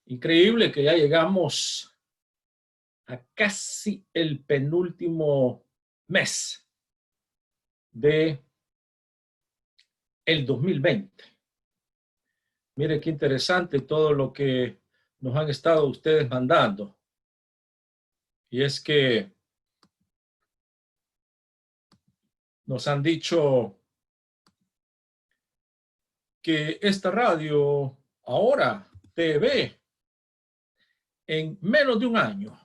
Increíble que ya llegamos a casi el penúltimo mes de el 2020. Mire qué interesante todo lo que nos han estado ustedes mandando. Y es que nos han dicho que esta radio ahora, TV, en menos de un año,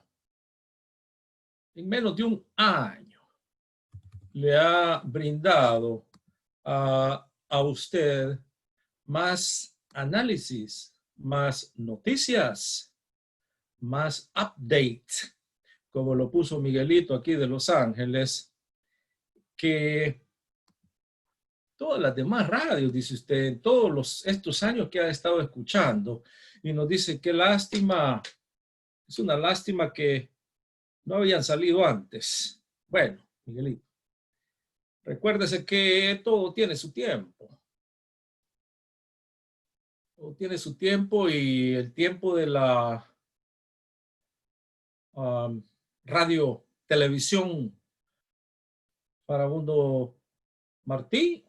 le ha brindado a usted más análisis, más noticias, más update, como lo puso Miguelito aquí de Los Ángeles, que todas las demás radios, dice usted, en todos estos años que ha estado escuchando, y nos dice qué lástima, es una lástima que no habían salido antes. Bueno, Miguelito, recuérdese que todo tiene su tiempo. Todo tiene su tiempo y el tiempo de la radio, televisión Farabundo Martí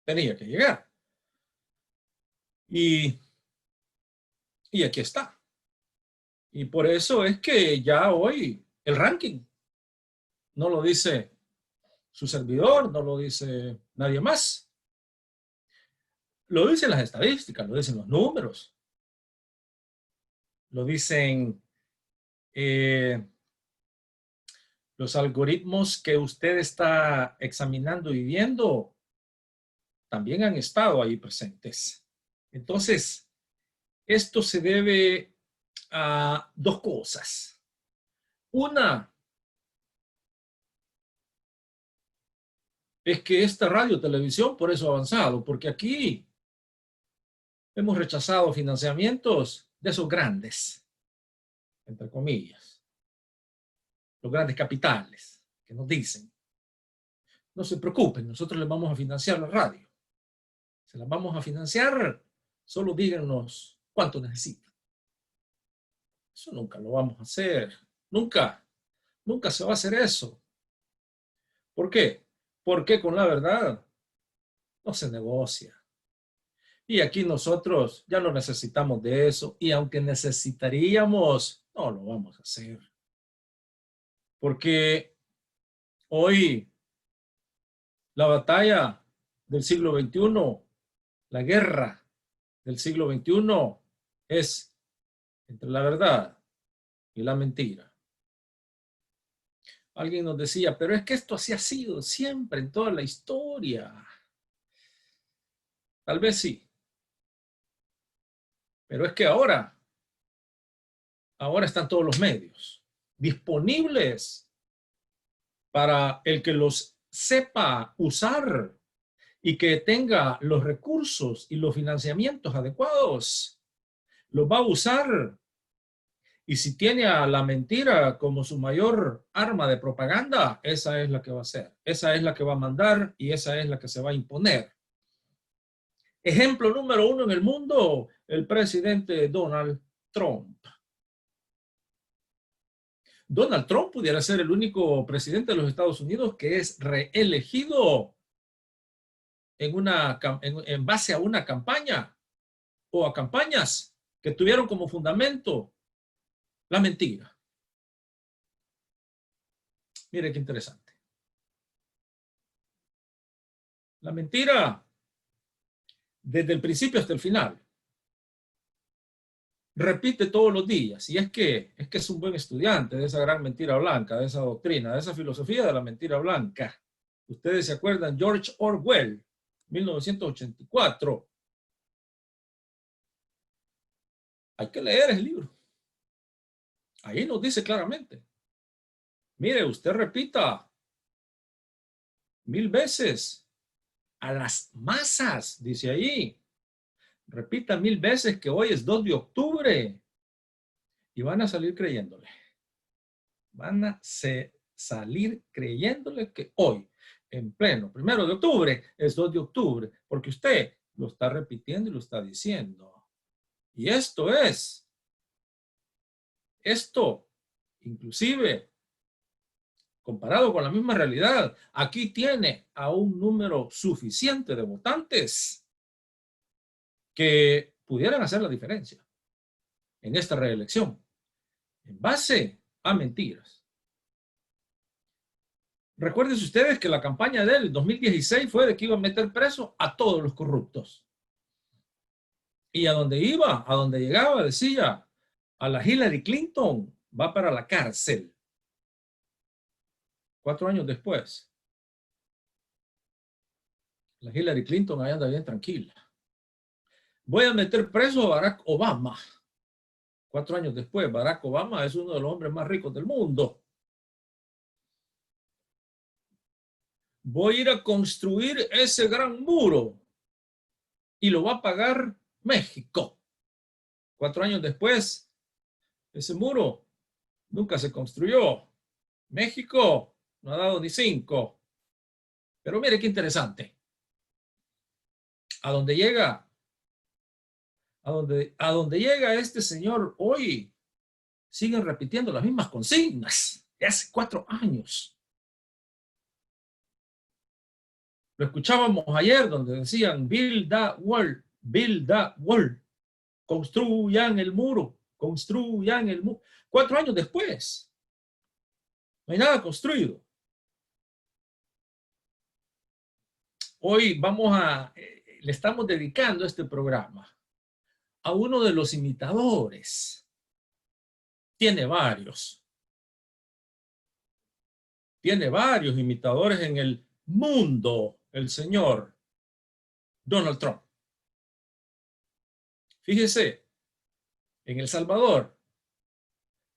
tenía que llegar. Y aquí está. Y por eso es que ya hoy el ranking no lo dice su servidor, no lo dice nadie más. Lo dicen las estadísticas, lo dicen los números, lo dicen los algoritmos que usted está examinando y viendo, también han estado ahí presentes. Entonces, esto se debe a dos cosas. Una es que esta radio televisión por eso ha avanzado, porque aquí hemos rechazado financiamientos de esos grandes, entre comillas, los grandes capitales que nos dicen, no se preocupen, nosotros les vamos a financiar la radio. Se las vamos a financiar, solo díganos cuánto necesitan. Eso nunca lo vamos a hacer, nunca se va a hacer eso. ¿Por qué? Porque con la verdad no se negocia. Y aquí nosotros ya no necesitamos de eso. Y aunque necesitaríamos, no lo vamos a hacer. Porque hoy la batalla del siglo XXI, la guerra del siglo XXI es entre la verdad y la mentira. Alguien nos decía, pero es que esto así ha sido siempre en toda la historia. Tal vez sí. Pero es que ahora están todos los medios disponibles para el que los sepa usar y que tenga los recursos y los financiamientos adecuados. Los va a usar. Y si tiene a la mentira como su mayor arma de propaganda, esa es la que va a hacer. Esa es la que va a mandar y esa es la que se va a imponer. Ejemplo número 1 en el mundo, el presidente Donald Trump. Donald Trump pudiera ser el único presidente de los Estados Unidos que es reelegido en base a una campaña o a campañas que tuvieron como fundamento la mentira. Mire qué interesante. La mentira desde el principio hasta el final. Repite todos los días. Y es que es un buen estudiante de esa gran mentira blanca, de esa doctrina, de esa filosofía de la mentira blanca. Ustedes se acuerdan, George Orwell, 1984. Hay que leer el libro. Ahí nos dice claramente. Mire, usted repita 1000 veces a las masas, dice ahí. Repita 1000 veces que hoy es 2 de octubre y van a salir creyéndole. Van a salir creyéndole que hoy, en pleno 1 de octubre, es 2 de octubre, porque usted lo está repitiendo y lo está diciendo. Y esto, inclusive, comparado con la misma realidad, aquí tiene a un número suficiente de votantes que pudieran hacer la diferencia en esta reelección, en base a mentiras. Recuerden ustedes que la campaña del 2016 fue de que iba a meter preso a todos los corruptos. Y a donde iba, a donde llegaba, decía, a la Hillary Clinton va para la cárcel. 4 años después, la Hillary Clinton ahí anda bien tranquila. Voy a meter preso a Barack Obama. 4 años después, Barack Obama es uno de los hombres más ricos del mundo. Voy a ir a construir ese gran muro y lo va a pagar México. 4 años después, ese muro nunca se construyó. México no ha dado ni 5. Pero mire qué interesante. A donde llega, a donde llega este señor hoy, siguen repitiendo las mismas consignas de hace 4 años. Lo escuchábamos ayer donde decían, build that wall, build that wall. Construyan el muro, construyan el muro. 4 años después, no hay nada construido. Hoy le estamos dedicando este programa a uno de los imitadores. Tiene varios imitadores en el mundo, el señor Donald Trump. Fíjese, en El Salvador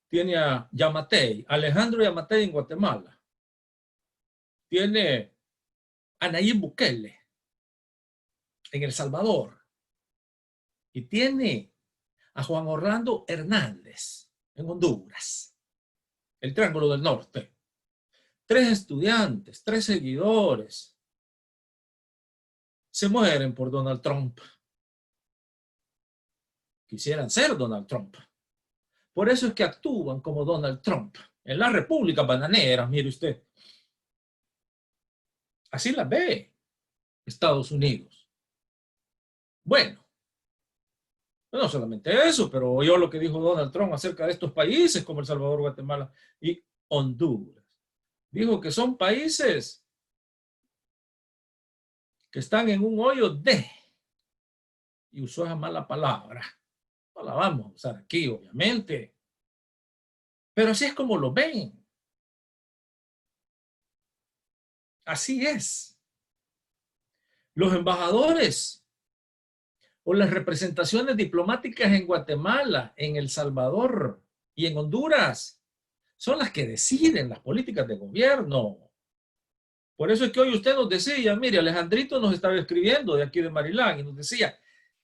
tiene a Yamatei, Alejandro Yamatei en Guatemala. Tiene a Nayib Bukele en El Salvador. Y tiene a Juan Orlando Hernández en Honduras. El Triángulo del Norte. 3 estudiantes, 3 seguidores se mueren por Donald Trump. Quisieran ser Donald Trump. Por eso es que actúan como Donald Trump. En las repúblicas bananeras, mire usted. Así las ve Estados Unidos. Bueno, no solamente eso, pero oyó lo que dijo Donald Trump acerca de estos países como El Salvador, Guatemala y Honduras. Dijo que son países que están en un hoyo y usó esa mala palabra. No la vamos a usar aquí, obviamente. Pero así es como lo ven. Así es. Los embajadores o las representaciones diplomáticas en Guatemala, en El Salvador y en Honduras son las que deciden las políticas de gobierno. Por eso es que hoy usted nos decía, mire, Alejandrito nos estaba escribiendo de aquí de Marilán y nos decía,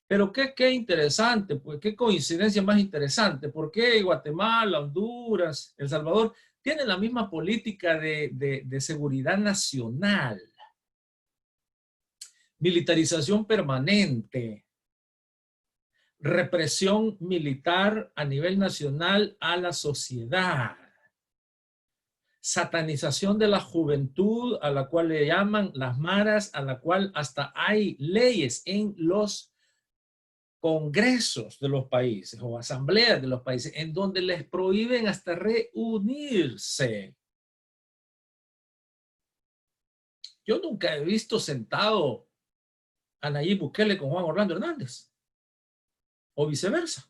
pero qué interesante, pues qué coincidencia más interesante, ¿por qué Guatemala, Honduras, El Salvador tienen la misma política de seguridad nacional? Militarización permanente, represión militar a nivel nacional a la sociedad, satanización de la juventud a la cual le llaman las maras, a la cual hasta hay leyes en los congresos de los países o asambleas de los países en donde les prohíben hasta reunirse. Yo nunca he visto sentado a Nayib Bukele con Juan Orlando Hernández o viceversa.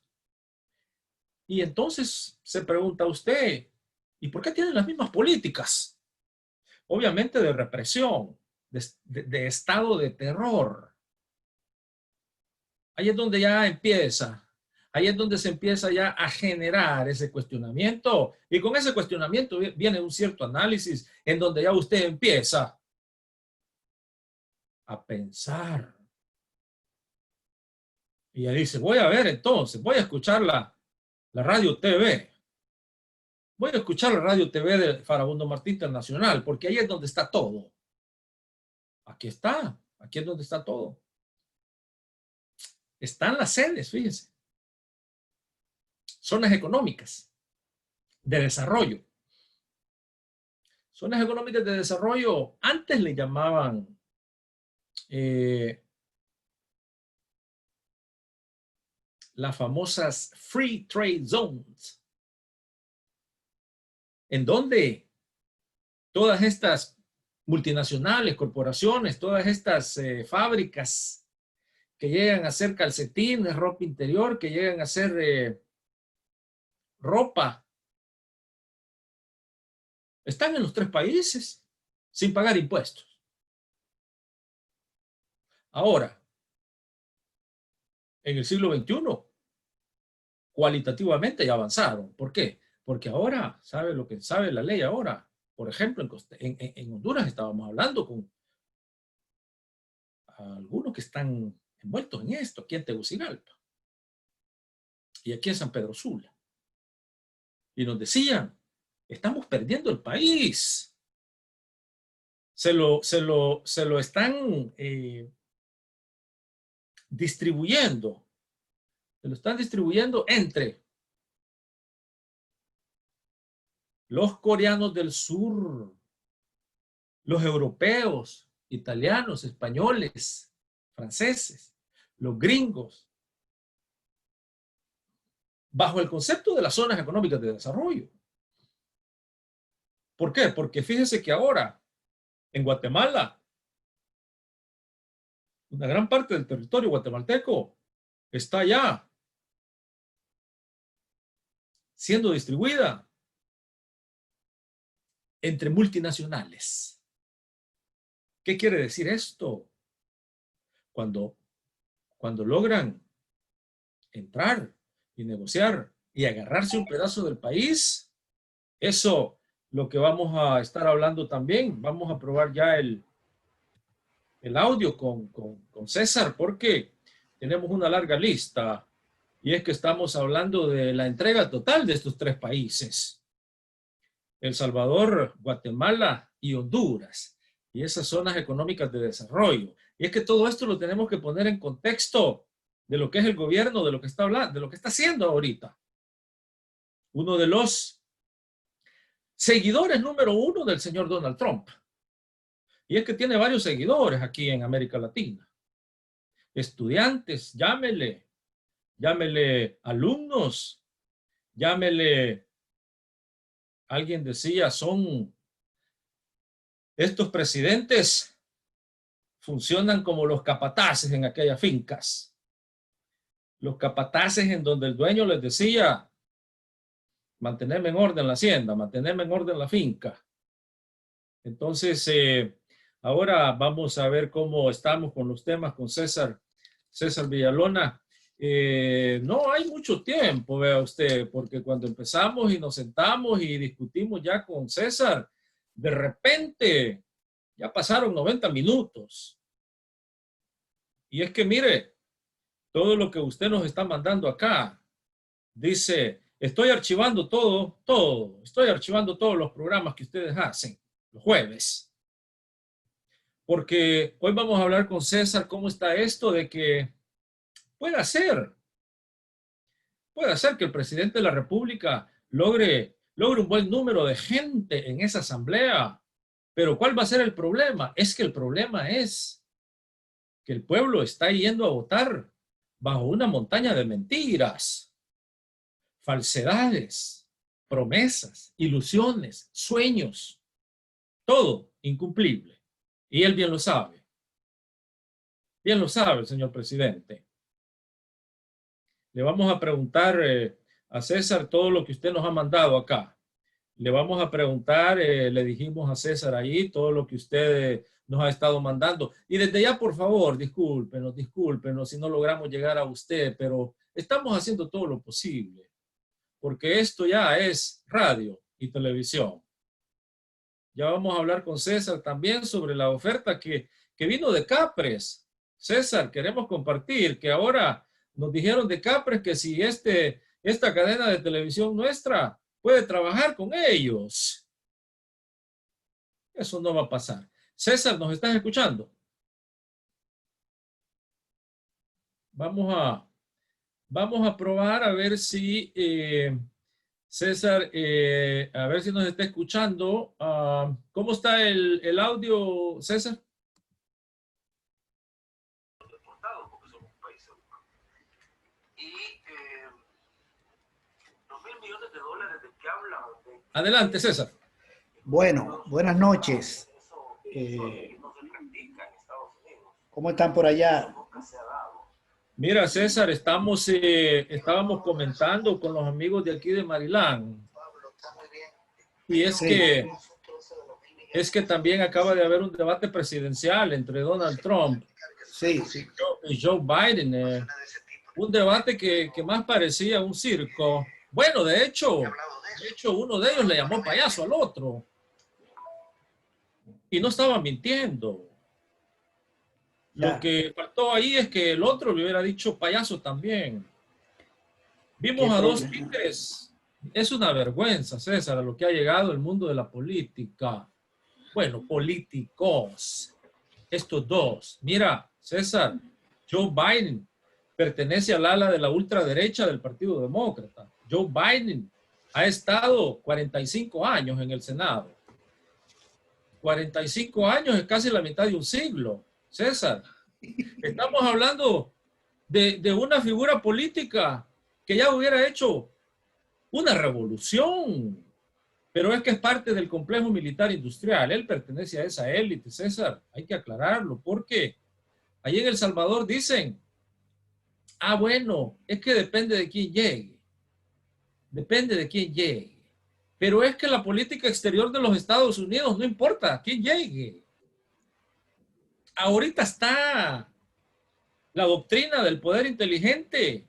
Y entonces se pregunta usted, ¿y por qué tienen las mismas políticas? Obviamente de represión, de estado de terror. Ahí es donde ya empieza, ahí es donde se empieza ya a generar ese cuestionamiento. Y con ese cuestionamiento viene un cierto análisis en donde ya usted empieza a pensar. Y ya dice, voy a ver entonces, voy a escuchar la radio TV. Voy a escuchar la radio TV de Farabundo Martí Internacional, porque ahí es donde está todo. Aquí está, aquí es donde está todo. están las sedes, fíjense. Zonas económicas de desarrollo. Zonas económicas de desarrollo, antes le llamaban las famosas Free Trade Zones, en donde todas estas multinacionales, corporaciones, todas estas fábricas que llegan a hacer calcetines, ropa interior, que llegan a hacer ropa, están en los 3 países sin pagar impuestos. Ahora, en el siglo XXI, cualitativamente ya avanzaron. ¿Por qué? Porque ahora, ¿sabe lo que sabe la ley ahora? Por ejemplo, en Honduras estábamos hablando con algunos que están envueltos en esto, aquí en Tegucigalpa y aquí en San Pedro Sula. Y nos decían, estamos perdiendo el país. Se lo están distribuyendo. Se lo están distribuyendo entre los coreanos del sur, los europeos, italianos, españoles, franceses, los gringos, bajo el concepto de las zonas económicas de desarrollo. ¿Por qué? Porque fíjense que ahora en Guatemala, una gran parte del territorio guatemalteco está ya siendo distribuida entre multinacionales. ¿Qué quiere decir esto? Cuando logran entrar y negociar y agarrarse un pedazo del país, eso lo que vamos a estar hablando también, vamos a probar ya el audio con César, porque tenemos una larga lista y es que estamos hablando de la entrega total de estos 3 países. El Salvador, Guatemala y Honduras, y esas zonas económicas de desarrollo. Y es que todo esto lo tenemos que poner en contexto de lo que es el gobierno, de lo que está hablando, de lo que está haciendo ahorita. Uno de los seguidores número 1 del señor Donald Trump. Y es que tiene varios seguidores aquí en América Latina. Estudiantes, llámele alumnos, llámele, alguien decía, son estos presidentes funcionan como los capataces en aquellas fincas. Los capataces en donde el dueño les decía, mantenerme en orden la hacienda, mantenerme en orden la finca. Entonces, ahora vamos a ver cómo estamos con los temas con César Villalona. No hay mucho tiempo, vea usted, porque cuando empezamos y nos sentamos y discutimos ya con César, de repente ya pasaron 90 minutos. Y es que mire, todo lo que usted nos está mandando acá, dice, estoy archivando estoy archivando todos los programas que ustedes hacen los jueves. Porque hoy vamos a hablar con César cómo está esto de que puede ser que el presidente de la República logre un buen número de gente en esa asamblea. Pero ¿cuál va a ser el problema? Es que el problema es que el pueblo está yendo a votar bajo una montaña de mentiras, falsedades, promesas, ilusiones, sueños, todo incumplible. Y él bien lo sabe. Bien lo sabe el señor presidente. Le vamos a preguntar a César todo lo que usted nos ha mandado acá. Le vamos a preguntar, le dijimos a César ahí, todo lo que usted nos ha estado mandando. Y desde ya, por favor, discúlpenos si no logramos llegar a usted, pero estamos haciendo todo lo posible, porque esto ya es radio y televisión. Ya vamos a hablar con César también sobre la oferta que vino de Capres. César, queremos compartir que ahora nos dijeron de Capres que si esta cadena de televisión nuestra puede trabajar con ellos. Eso no va a pasar. César, ¿nos estás escuchando? Vamos a probar a ver si César, a ver si nos está escuchando. ¿Cómo está el audio, César? Adelante, César. Bueno, buenas noches. ¿Cómo están por allá? Mira, César, estábamos comentando con los amigos de aquí de Maryland. Y es que también acaba de haber un debate presidencial entre Donald Trump y Joe Biden. Un debate que más parecía un circo. Bueno, de hecho, uno de ellos le llamó payaso al otro. Y no estaba mintiendo. Lo que faltó ahí es que el otro le hubiera dicho payaso también. Vimos a dos títeres. Es una vergüenza, César, a lo que ha llegado el mundo de la política. Bueno, políticos. Estos dos. Mira, César, Joe Biden pertenece al ala de la ultraderecha del Partido Demócrata. Joe Biden ha estado 45 años en el Senado. 45 años es casi la mitad de un siglo. César, estamos hablando de una figura política que ya hubiera hecho una revolución, pero es que es parte del complejo militar industrial. Él pertenece a esa élite, César, hay que aclararlo, porque ahí en El Salvador dicen, bueno, es que depende de quién llegue, depende de quién llegue, pero es que la política exterior de los Estados Unidos no importa quién llegue. Ahorita está la doctrina del poder inteligente.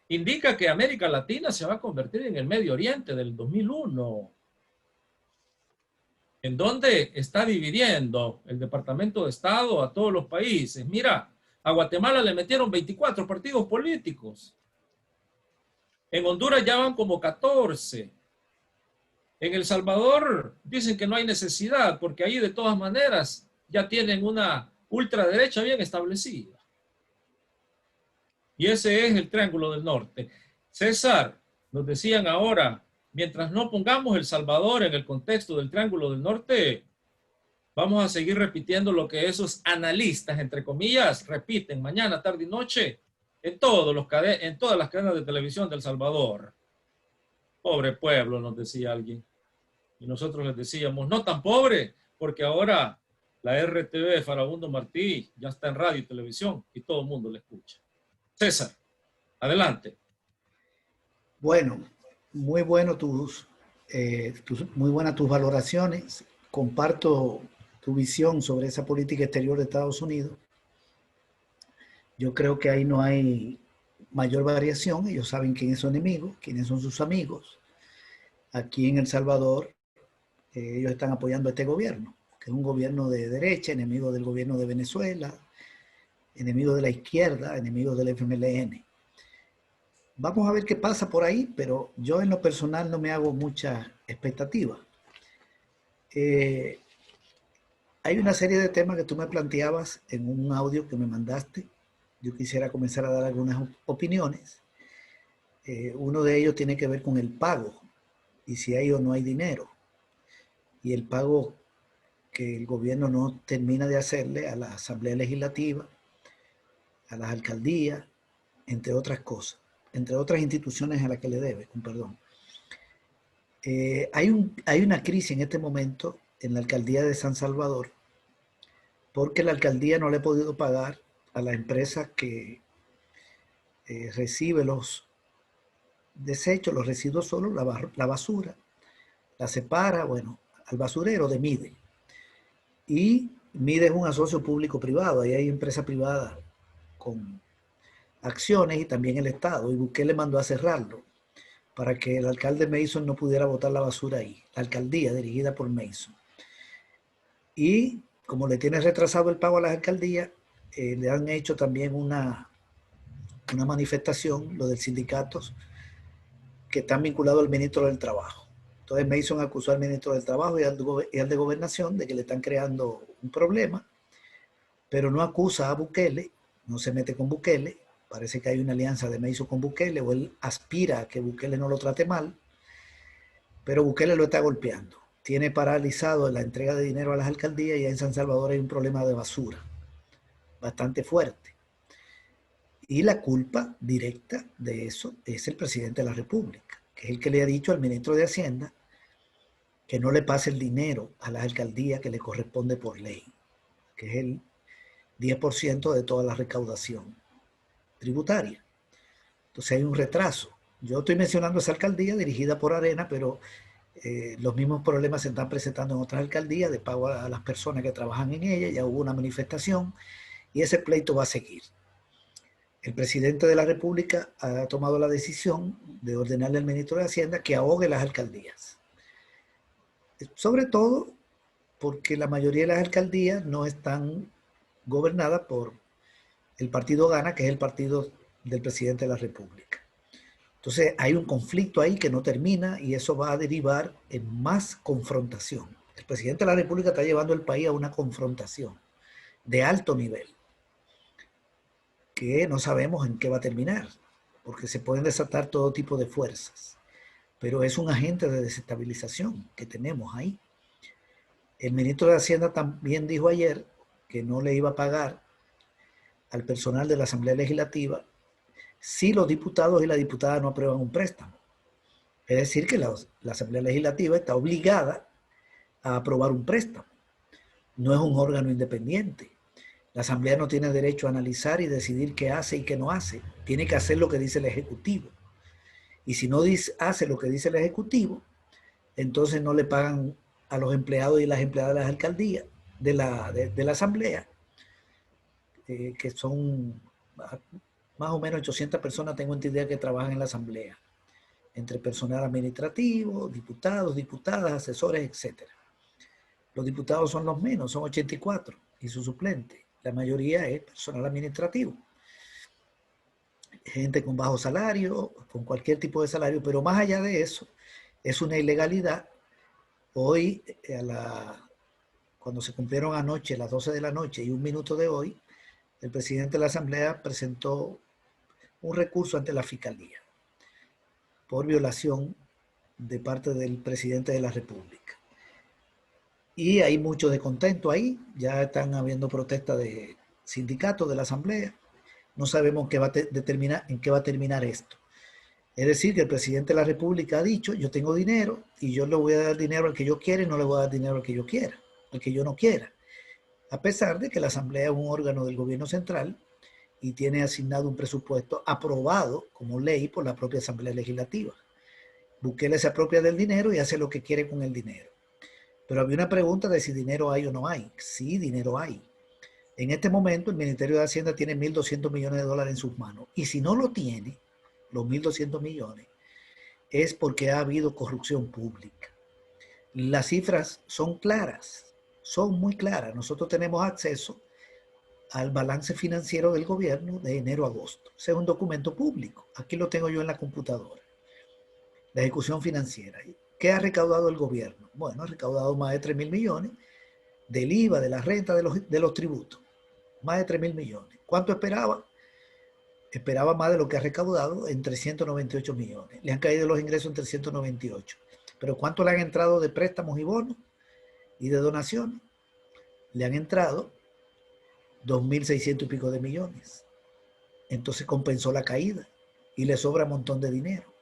Indica que América Latina se va a convertir en el Medio Oriente del 2001, en donde está dividiendo el Departamento de Estado a todos los países. Mira, a Guatemala le metieron 24 partidos políticos. En Honduras ya van como 14. En El Salvador dicen que no hay necesidad, porque ahí de todas maneras ya tienen una ultraderecha bien establecida. Y ese es el Triángulo del Norte. César, nos decían ahora, mientras no pongamos El Salvador en el contexto del Triángulo del Norte, vamos a seguir repitiendo lo que esos analistas, entre comillas, repiten mañana, tarde y noche en todas las cadenas de televisión de El Salvador. Pobre pueblo, nos decía alguien. Y nosotros les decíamos, no tan pobre, porque ahora la RTV de Farabundo Martí ya está en radio y televisión y todo el mundo le escucha. César, adelante. Bueno, muy bueno muy buenas tus valoraciones. Comparto tu visión sobre esa política exterior de Estados Unidos. Yo creo que ahí no hay mayor variación. Ellos saben quién es su enemigo, quiénes son sus amigos. Aquí en El Salvador, ellos están apoyando a este gobierno, que es un gobierno de derecha, enemigo del gobierno de Venezuela, enemigo de la izquierda, enemigo del FMLN. Vamos a ver qué pasa por ahí, pero yo en lo personal no me hago mucha expectativa. Hay una serie de temas que tú me planteabas en un audio que me mandaste. Yo quisiera comenzar a dar algunas opiniones. Uno de ellos tiene que ver con el pago y si hay o no hay dinero. Y el pago que el gobierno no termina de hacerle a la Asamblea Legislativa, a las alcaldías, entre otras cosas, entre otras instituciones a las que le debe, con perdón. Hay una crisis en este momento en la alcaldía de San Salvador porque la alcaldía no le ha podido pagar a la empresa que recibe los desechos, los residuos sólidos, la basura, la separa, bueno, al basurero de MIDE. Y MIDE es un asocio público-privado, ahí hay empresas privadas con acciones y también el Estado, y Bukele mandó a cerrarlo para que el alcalde Mason no pudiera botar la basura ahí, la alcaldía dirigida por Mason. Y como le tiene retrasado el pago a las alcaldías, le han hecho también una manifestación, lo del sindicatos, que están vinculados al ministro del Trabajo. Entonces Mason acusó al ministro del Trabajo y al de Gobernación de que le están creando un problema, pero no acusa a Bukele, no se mete con Bukele, Parece que hay una alianza de Meizo con Bukele, o él aspira a que Bukele no lo trate mal, pero Bukele lo está golpeando. Tiene paralizado la entrega de dinero a las alcaldías y en San Salvador hay un problema de basura bastante fuerte. Y la culpa directa de eso es el presidente de la República, que es el que le ha dicho al ministro de Hacienda que no le pase el dinero a las alcaldías que le corresponde por ley, que es el 10% de toda la recaudación tributaria. Entonces hay un retraso. Yo estoy mencionando esa alcaldía dirigida por Arena, pero los mismos problemas se están presentando en otras alcaldías de pago a las personas que trabajan en ella. Ya hubo una manifestación y ese pleito va a seguir. El presidente de la República ha tomado la decisión de ordenarle al ministro de Hacienda que ahogue las alcaldías. Sobre todo porque la mayoría de las alcaldías no están gobernadas por el partido Gana, que es el partido del presidente de la República. Entonces hay un conflicto ahí que no termina y eso va a derivar en más confrontación. El presidente de la República está llevando el país a una confrontación de alto nivel, que no sabemos en qué va a terminar, porque se pueden desatar todo tipo de fuerzas, pero es un agente de desestabilización que tenemos ahí. El ministro de Hacienda también dijo ayer que no le iba a pagar al personal de la Asamblea Legislativa si los diputados y las diputadas no aprueban un préstamo. Es decir, que la Asamblea Legislativa está obligada a aprobar un préstamo. No es un órgano independiente. La Asamblea no tiene derecho a analizar y decidir qué hace y qué no hace. Tiene que hacer lo que dice el Ejecutivo. Y si no hace lo que dice el Ejecutivo, entonces no le pagan a los empleados y las empleadas de las alcaldías, de la Asamblea, que son más o menos 800 personas, tengo entendido, que trabajan en la Asamblea, entre personal administrativo, diputados, diputadas, asesores, etc. Los diputados son los menos, son 84, y su suplente. La mayoría es personal administrativo. Gente con bajo salario, con cualquier tipo de salario, pero más allá de eso, es una ilegalidad. Hoy, cuando se cumplieron anoche las 12 de la noche y 1 minuto de hoy, el presidente de la Asamblea presentó un recurso ante la Fiscalía por violación de parte del presidente de la República. Y hay mucho descontento ahí, ya están habiendo protestas de sindicatos de la Asamblea. No sabemos en qué va a terminar esto. Es decir, que el presidente de la República ha dicho, yo tengo dinero y yo le voy a dar dinero al que yo quiera y no le voy a dar dinero al que yo quiera, al que yo no quiera. A pesar de que la Asamblea es un órgano del gobierno central y tiene asignado un presupuesto aprobado como ley por la propia Asamblea Legislativa. Bukele se apropia del dinero y hace lo que quiere con el dinero. Pero había una pregunta de si dinero hay o no hay. Sí, dinero hay. En este momento el Ministerio de Hacienda tiene 1.200 millones de dólares en sus manos. Y si no lo tiene, los 1.200 millones, es porque ha habido corrupción pública. Las cifras son claras, son muy claras. Nosotros tenemos acceso al balance financiero del gobierno de enero a agosto. Ese es un documento público. Aquí lo tengo yo en la computadora. La ejecución financiera. ¿Qué ha recaudado el gobierno? Bueno, ha recaudado más de 3.000 millones del IVA, de la renta, de los tributos. Más de 3.000 millones. ¿Cuánto esperaba? Esperaba más de lo que ha recaudado en 398 millones. Le han caído los ingresos en 398. Pero ¿cuánto le han entrado de préstamos y bonos y de donaciones? Le han entrado 2.600 y pico de millones. Entonces compensó la caída y le sobra un montón de dinero.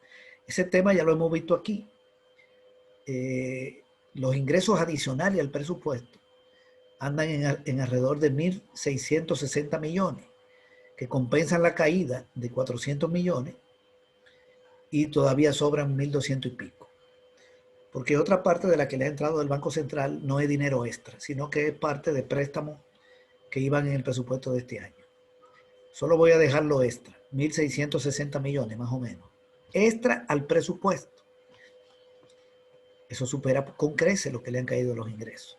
Ese tema ya lo hemos visto aquí. Los ingresos adicionales al presupuesto andan en alrededor de 1.660 millones, que compensan la caída de 400 millones y todavía sobran 1.200 y pico. Porque otra parte de la que le ha entrado del Banco Central no es dinero extra, sino que es parte de préstamos que iban en el presupuesto de este año. Solo voy a dejarlo extra, 1.660 millones más o menos. Extra al presupuesto. Eso supera con creces lo que le han caído los ingresos.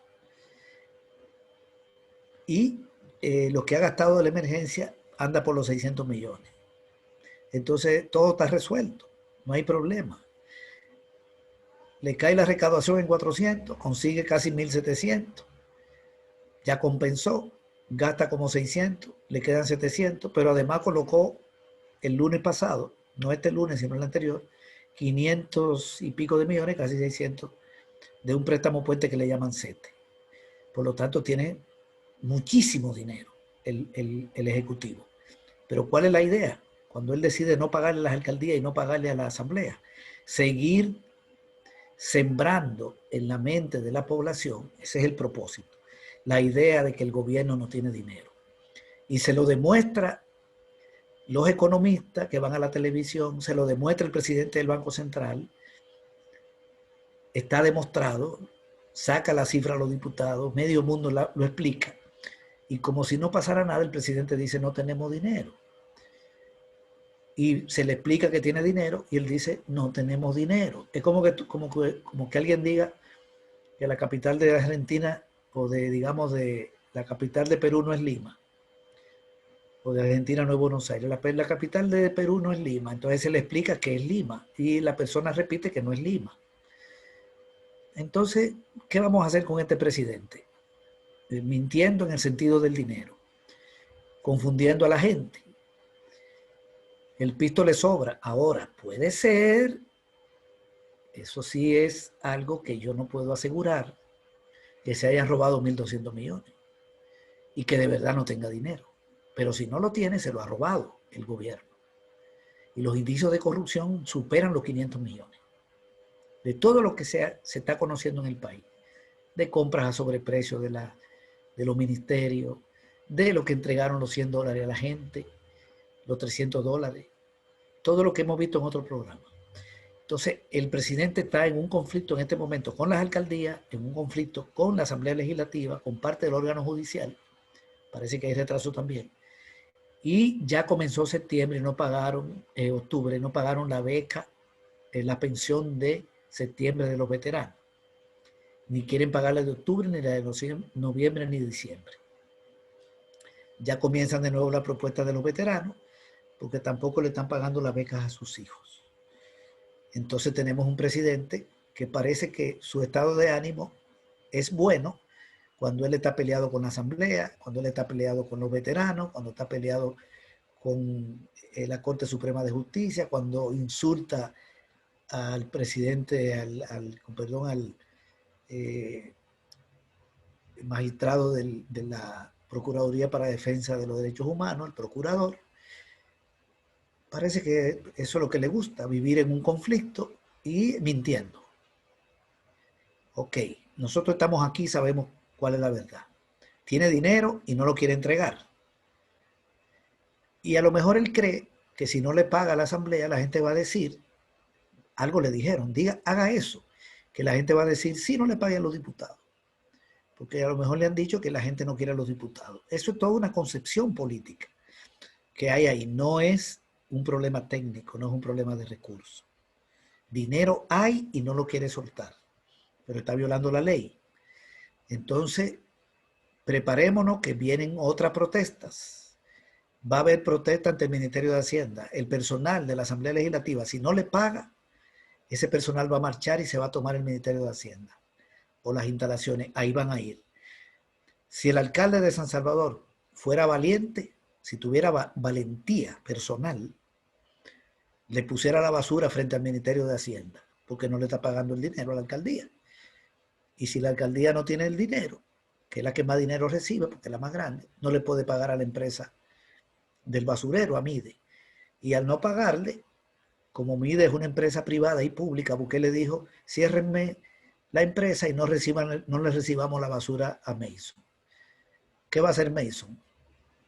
Y lo que ha gastado de la emergencia anda por los 600 millones. Entonces todo está resuelto, no hay problema. Le cae la recaudación en 400, consigue casi 1.700, ya compensó, gasta como 600, le quedan 700, pero además colocó el lunes pasado, no este lunes, sino el anterior, 500 y pico de millones, casi 600, de un préstamo puente que le llaman CETE. Por lo tanto, tiene muchísimo dinero el Ejecutivo. Pero ¿cuál es la idea? Cuando él decide no pagarle a las alcaldías y no pagarle a la asamblea, seguir sembrando en la mente de la población, ese es el propósito, la idea de que el gobierno no tiene dinero. Y se lo demuestra los economistas que van a la televisión, se lo demuestra el presidente del Banco Central, está demostrado, saca la cifra a los diputados, medio mundo lo explica. Y como si no pasara nada, el presidente dice no tenemos dinero. Y se le explica que tiene dinero y él dice no tenemos dinero. Es como que alguien diga que la capital de Argentina o digamos de la capital de Perú no es Lima. O de Argentina no es Buenos Aires. La capital de Perú no es Lima. Entonces se le explica que es Lima y la persona repite que no es Lima. Entonces, ¿qué vamos a hacer con este presidente? Mintiendo en el sentido del dinero, confundiendo a la gente. El pisto le sobra. Ahora, puede ser, eso sí es algo que yo no puedo asegurar, que se hayan robado 1.200 millones y que de verdad no tenga dinero. Pero si no lo tiene, se lo ha robado el gobierno. Y los indicios de corrupción superan los 500 millones. De todo lo que se está conociendo en el país. De compras a sobreprecio de los ministerios, de lo que entregaron los $100 a la gente, los $300, todo lo que hemos visto en otros programas. Entonces, el presidente está en un conflicto en este momento con las alcaldías, en un conflicto con la Asamblea Legislativa, con parte del órgano judicial. Parece que hay retraso también. Y ya comenzó septiembre y no pagaron, octubre, no pagaron la beca, la pensión de septiembre de los veteranos. Ni quieren pagar la de octubre, ni la de noviembre, ni diciembre. Ya comienzan de nuevo la propuesta de los veteranos, porque tampoco le están pagando las becas a sus hijos. Entonces tenemos un presidente que parece que su estado de ánimo es bueno cuando él está peleado con la asamblea, cuando él está peleado con los veteranos, cuando está peleado con la Corte Suprema de Justicia, cuando insulta al presidente, al magistrado de la Procuraduría para Defensa de los Derechos Humanos, el procurador. Parece que eso es lo que le gusta, vivir en un conflicto y mintiendo. Ok, nosotros estamos aquí y sabemos cuál es la verdad. Tiene dinero y no lo quiere entregar. Y a lo mejor él cree que si no le paga a la asamblea, la gente va a decir, algo le dijeron, haga eso, que la gente va a decir, sí, no le pague a los diputados. Porque a lo mejor le han dicho que la gente no quiere a los diputados. Eso es toda una concepción política que hay ahí. No es un problema técnico, no es un problema de recursos. Dinero hay y no lo quiere soltar, pero está violando la ley. Entonces, preparémonos que vienen otras protestas. Va a haber protesta ante el Ministerio de Hacienda. El personal de la Asamblea Legislativa, si no le paga, ese personal va a marchar y se va a tomar el Ministerio de Hacienda o las instalaciones. Ahí van a ir. Si el alcalde de San Salvador fuera valiente, si tuviera valentía personal, le pusiera la basura frente al Ministerio de Hacienda, porque no le está pagando el dinero a la alcaldía. Y si la alcaldía no tiene el dinero, que es la que más dinero recibe, porque es la más grande, no le puede pagar a la empresa del basurero, a MIDE. Y al no pagarle, como MIDE es una empresa privada y pública, Bukele dijo, ciérrenme la empresa y no le recibamos la basura a Mason. ¿Qué va a hacer Mason?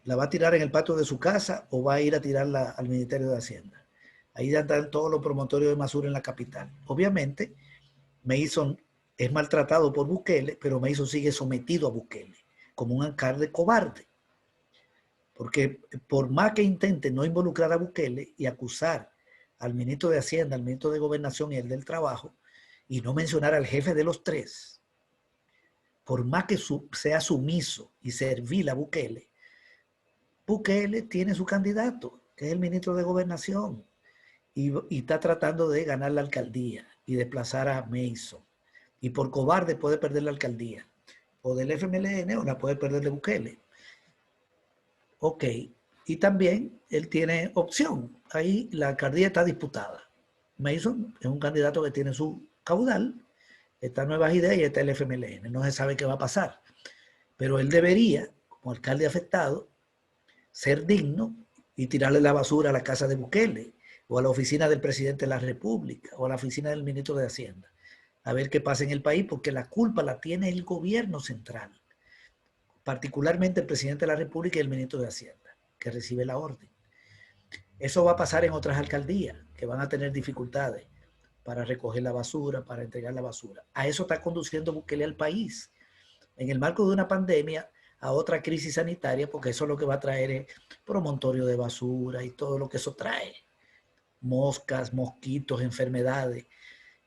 ¿La va a tirar en el patio de su casa o va a ir a tirarla al Ministerio de Hacienda? Ahí ya están todos los promotorios de basura en la capital. Obviamente, Mason es maltratado por Bukele, pero Mason sigue sometido a Bukele, como un alcalde cobarde. Porque por más que intente no involucrar a Bukele y acusar al ministro de Hacienda, al ministro de Gobernación y el del Trabajo, y no mencionar al jefe de los tres, por más que sea sumiso y servil a Bukele, Bukele tiene su candidato, que es el ministro de Gobernación, y está tratando de ganar la alcaldía y desplazar a Mason. Y por cobarde puede perder la alcaldía, o del FMLN o la puede perder de Bukele. Ok, y también él tiene opción, ahí la alcaldía está disputada. Mason es un candidato que tiene su caudal, está Nuevas Ideas y está el FMLN. No se sabe qué va a pasar. Pero él debería, como alcalde afectado, ser digno y tirarle la basura a la casa de Bukele o a la oficina del presidente de la República o a la oficina del ministro de Hacienda. A ver qué pasa en el país, porque la culpa la tiene el gobierno central, particularmente el presidente de la República y el ministro de Hacienda, que recibe la orden. Eso va a pasar en otras alcaldías, que van a tener dificultades para recoger la basura, para entregar la basura. A eso está conduciendo Bukele al país. En el marco de una pandemia, a otra crisis sanitaria, porque eso lo que va a traer es promontorio de basura y todo lo que eso trae. Moscas, mosquitos, enfermedades.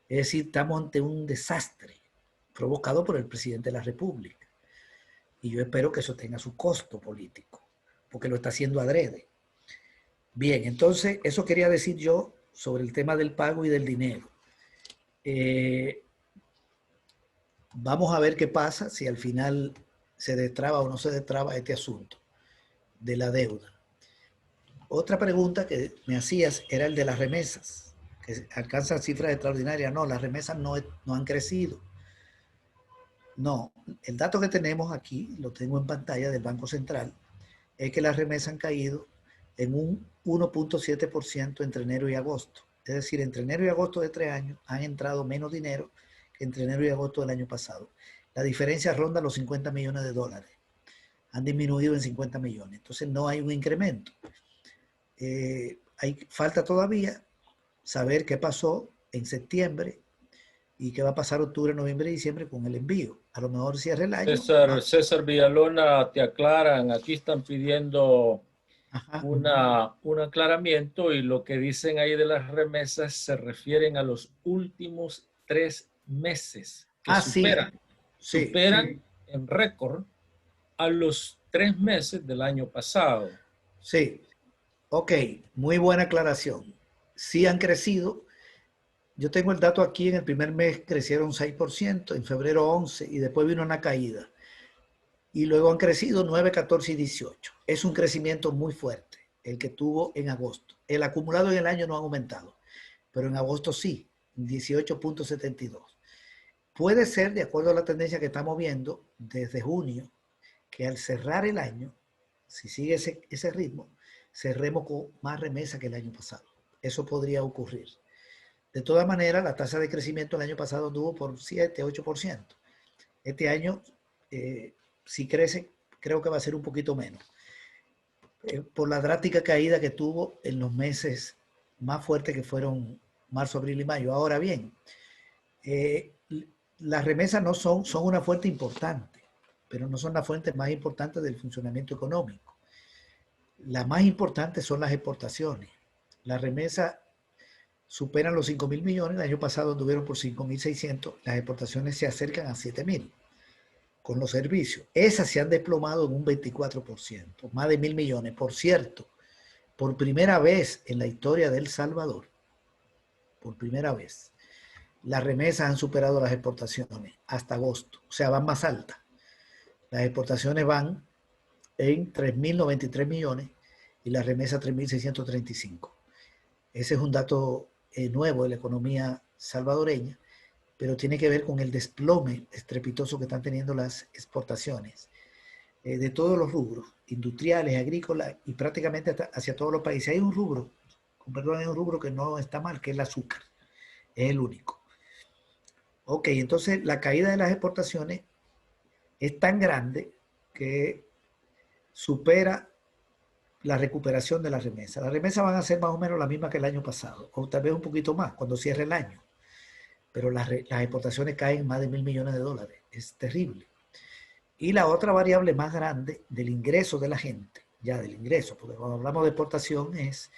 Es decir, estamos ante un desastre provocado por el presidente de la República. Y yo espero que eso tenga su costo político, porque lo está haciendo adrede. Bien, entonces eso quería decir yo sobre el tema del pago y del dinero. Vamos a ver qué pasa si al final se destraba o no se destraba este asunto de la deuda. Otra pregunta que me hacías era el de las remesas, que alcanzan cifras extraordinarias. No, las remesas no han crecido. No, el dato que tenemos aquí, lo tengo en pantalla del Banco Central, es que las remesas han caído en un 1.7% entre enero y agosto. Es decir, entre enero y agosto de 3 años han entrado menos dinero que entre enero y agosto del año pasado. La diferencia ronda los 50 millones de dólares. Han disminuido en 50 millones. Entonces no hay un incremento. Falta todavía saber qué pasó en septiembre y qué va a pasar octubre, noviembre y diciembre con el envío. A lo mejor cierre el año. César Villalona, te aclaran, aquí están pidiendo un aclaramiento y lo que dicen ahí de las remesas se refieren a los últimos 3 meses que superan en récord a los 3 meses del año pasado. Sí, ok, muy buena aclaración. Sí han crecido. Yo tengo el dato aquí, en el primer mes crecieron 6%, en febrero 11% y después vino una caída. Y luego han crecido 9, 14 y 18. Es un crecimiento muy fuerte el que tuvo en agosto. El acumulado en el año no ha aumentado, pero en agosto sí, 18.72. Puede ser, de acuerdo a la tendencia que estamos viendo desde junio, que al cerrar el año, si sigue ese ritmo, cerremos con más remesa que el año pasado. Eso podría ocurrir. De todas maneras, la tasa de crecimiento el año pasado anduvo por 7, 8%. Este año, si crece, creo que va a ser un poquito menos. Por la drástica caída que tuvo en los meses más fuertes que fueron marzo, abril y mayo. Ahora bien, las remesas no son una fuente importante, pero no son la fuente más importante del funcionamiento económico. Las más importantes son las exportaciones. Las remesas superan los 5.000 millones, el año pasado anduvieron por 5.600, las exportaciones se acercan a 7.000 con los servicios. Esas se han desplomado en un 24%, más de 1.000 millones. Por cierto, por primera vez en la historia de El Salvador, por primera vez, las remesas han superado las exportaciones hasta agosto, o sea, van más altas. Las exportaciones van en 3.093 millones y las remesas 3.635. Ese es un dato nuevo de la economía salvadoreña, pero tiene que ver con el desplome estrepitoso que están teniendo las exportaciones de todos los rubros, industriales, agrícolas y prácticamente hacia todos los países. Hay un rubro, hay un rubro que no está mal, que es el azúcar, es el único. Ok, entonces la caída de las exportaciones es tan grande que supera la recuperación de las remesas. Las remesas van a ser más o menos la misma que el año pasado, o tal vez un poquito más cuando cierre el año. Pero las exportaciones caen más de 1.000 millones de dólares. Es terrible. Y la otra variable más grande del ingreso de la gente, ya del ingreso, porque cuando hablamos de exportación es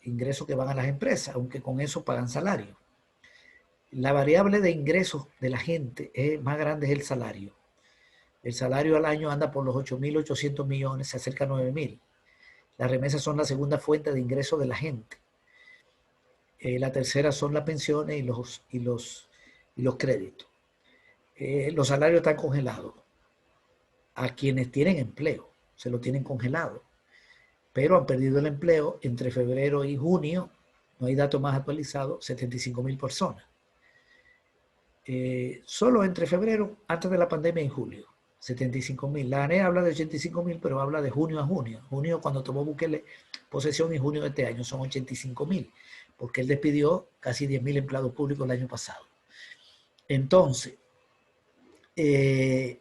ingresos que van a las empresas, aunque con eso pagan salario. La variable de ingresos de la gente más grande es el salario. El salario al año anda por los 8.800 millones, se acerca a 9.000. Las remesas son la segunda fuente de ingreso de la gente. La tercera son las pensiones y los créditos. Los salarios están congelados. A quienes tienen empleo, se lo tienen congelado. pero han perdido el empleo entre febrero y junio, no hay datos más actualizados, 75.000 personas. Solo entre febrero, antes de la pandemia, y julio, 75.000. La ANE habla de 85.000, pero habla de junio a junio. Junio cuando tomó Bukele posesión y junio de este año son 85.000, porque él despidió casi 10.000 empleados públicos el año pasado. Entonces, el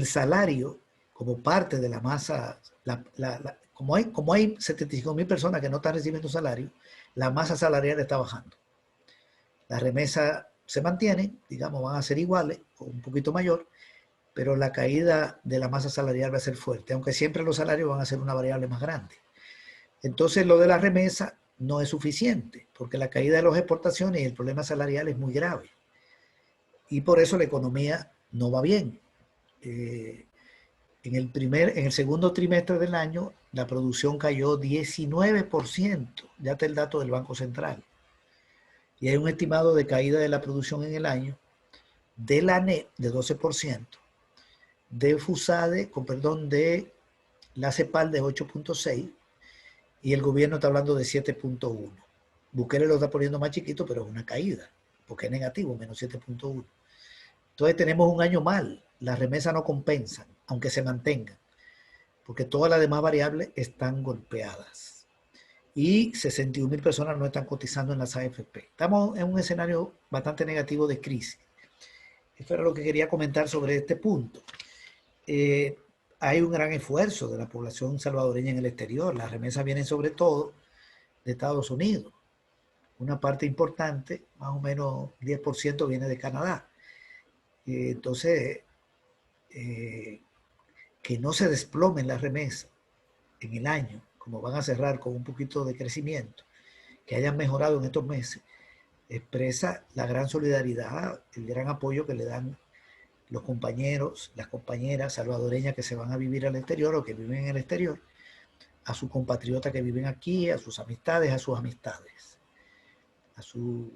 salario como parte de la masa, como hay 75.000 personas que no están recibiendo salario, la masa salarial está bajando. Las remesas se mantienen, digamos, van a ser iguales o un poquito mayor, pero la caída de la masa salarial va a ser fuerte, aunque siempre los salarios van a ser una variable más grande. Entonces, lo de la remesa no es suficiente, porque la caída de las exportaciones y el problema salarial es muy grave. Y por eso la economía no va bien. En el segundo trimestre del año, la producción cayó 19%, ya está el dato del Banco Central. Y hay un estimado de caída de la producción en el año de la NET de 12%, de FUSADE, de la CEPAL de 8.6%, y el gobierno está hablando de 7.1%. Bukele lo está poniendo más chiquito, pero es una caída, porque es negativo, menos 7.1%. Entonces tenemos un año mal, las remesas no compensan, aunque se mantengan, porque todas las demás variables están golpeadas. Y 61.000 personas no están cotizando en las AFP. Estamos en un escenario bastante negativo de crisis. Esto era lo que quería comentar sobre este punto. Hay un gran esfuerzo de la población salvadoreña en el exterior. Las remesas vienen sobre todo de Estados Unidos. Una parte importante, más o menos 10%, viene de Canadá. Entonces, que no se desplomen las remesas en el año, como van a cerrar con un poquito de crecimiento, que hayan mejorado en estos meses, expresa la gran solidaridad, el gran apoyo que le dan los compañeros, las compañeras salvadoreñas que se van a vivir al exterior o que viven en el exterior, a sus compatriotas que viven aquí, a sus amistades, a sus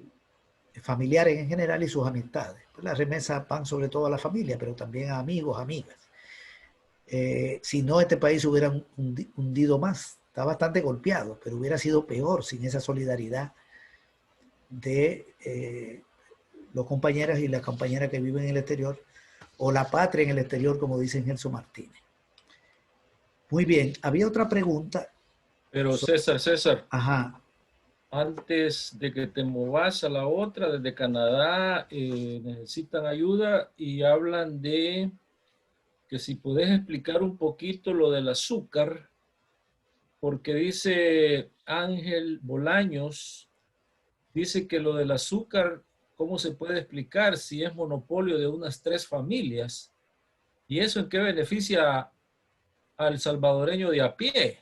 familiares en general y sus amistades. Pues las remesas van sobre todo a la familia, pero también a amigos, amigas. Si no, este país se hubiera hundido más. Está bastante golpeado, pero hubiera sido peor sin esa solidaridad de los compañeros y las compañeras que viven en el exterior, o la patria en el exterior, como dice Gelson Martínez. Muy bien, había otra pregunta. Pero César, ajá. Antes de que te movas a la otra, desde Canadá necesitan ayuda y hablan de que si puedes explicar un poquito lo del azúcar, porque dice Ángel Bolaños, dice que lo del azúcar, ¿cómo se puede explicar si es monopolio de unas 3 familias? ¿Y eso en qué beneficia al salvadoreño de a pie?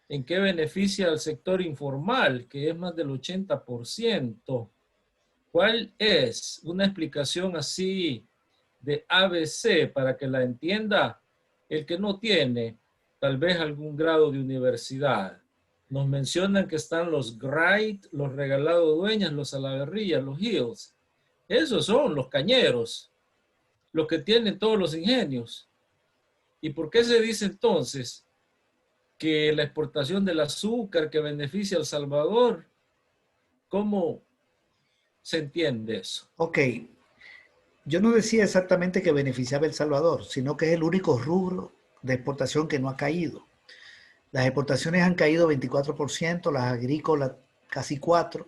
¿En qué beneficia al sector informal, que es más del 80%? ¿Cuál es una explicación así de ABC para que la entienda el que no tiene tal vez algún grado de universidad? Nos mencionan que están los Great, los Regalados Dueñas, los Salaverrillas, los Hills. Esos son los cañeros, los que tienen todos los ingenios. ¿Y por qué se dice entonces que la exportación del azúcar que beneficia a El Salvador? ¿Cómo se entiende eso? Ok, yo no decía exactamente que beneficiaba a El Salvador, sino que es el único rubro de exportación que no ha caído. Las exportaciones han caído 24%, las agrícolas casi 4%,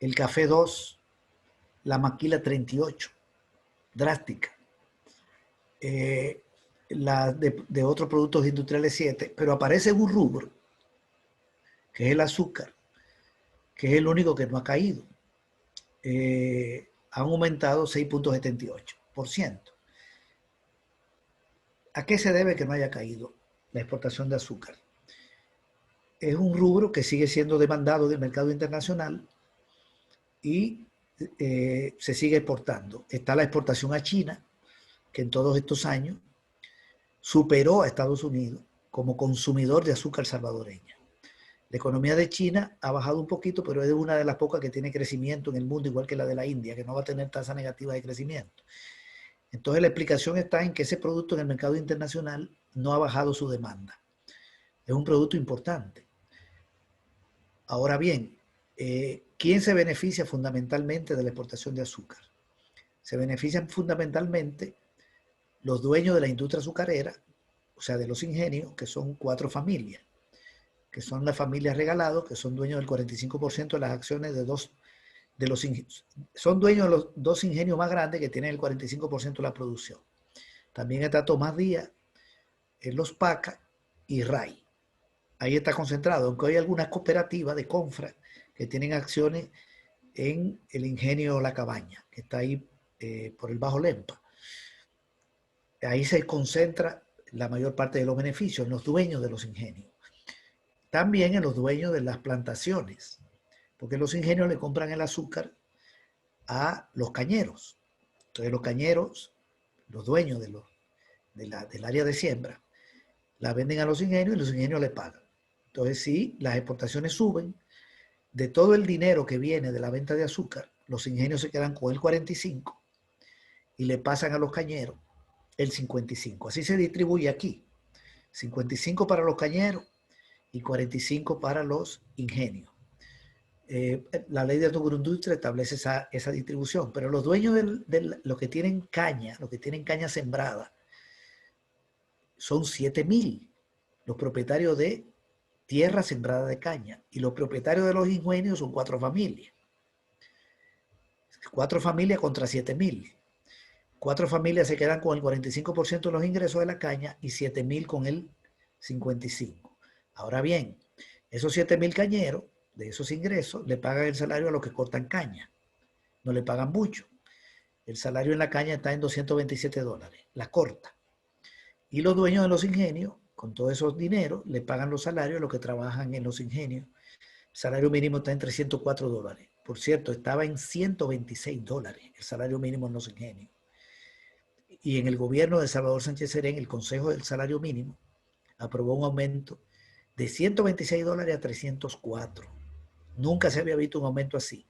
el café 2%, la maquila 38%, drástica. La de otros productos industriales 7%, pero aparece un rubro, que es el azúcar, que es el único que no ha caído. Han aumentado 6.78%. ¿A qué se debe que no haya caído la exportación de azúcar? Es un rubro que sigue siendo demandado del mercado internacional y se sigue exportando. Está la exportación a China, que en todos estos años superó a Estados Unidos como consumidor de azúcar salvadoreña. La economía de China ha bajado un poquito, pero es una de las pocas que tiene crecimiento en el mundo, igual que la de la India, que no va a tener tasa negativa de crecimiento. Entonces la explicación está en que ese producto en el mercado internacional no ha bajado su demanda. Es un producto importante. Ahora bien, ¿quién se beneficia fundamentalmente de la exportación de azúcar? Se benefician fundamentalmente los dueños de la industria azucarera, o sea, de los ingenios, que son 4 familias, que son las familias Regalado, que son dueños del 45% de las acciones son dueños de los 2 ingenios más grandes que tienen el 45% de la producción. También está Tomás Díaz, Los Paca y RAI. Ahí está concentrado, aunque hay algunas cooperativas de Confra que tienen acciones en el ingenio La Cabaña, que está ahí por el Bajo Lempa. Ahí se concentra la mayor parte de los beneficios, en los dueños de los ingenios. También en los dueños de las plantaciones, porque los ingenios le compran el azúcar a los cañeros. Entonces los cañeros, los dueños del área de siembra, la venden a los ingenios y los ingenios le pagan. Entonces sí, las exportaciones suben. De todo el dinero que viene de la venta de azúcar, los ingenios se quedan con el 45% y le pasan a los cañeros el 55%. Así se distribuye aquí. 55 para los cañeros y 45 para los ingenios. La ley de agroindustria establece esa distribución, pero los dueños de los que tienen caña, los que tienen caña sembrada, son 7.000 los propietarios de tierra sembrada de caña, y los propietarios de los ingenios son 4 familias. 4 familias contra 7.000. 4 familias se quedan con el 45% de los ingresos de la caña y 7.000 con el 55%. Ahora bien, esos 7.000 cañeros, de esos ingresos, le pagan el salario a los que cortan caña. No le pagan mucho. El salario en la caña está en $227, la corta. Y los dueños de los ingenios, con todos esos dineros, le pagan los salarios a los que trabajan en los ingenios. El salario mínimo está en $304. Por cierto, estaba en $126 el salario mínimo en los ingenios. Y en el gobierno de Salvador Sánchez Serén, el Consejo del Salario Mínimo aprobó un aumento de $126 a $304. Nunca se había visto un aumento así,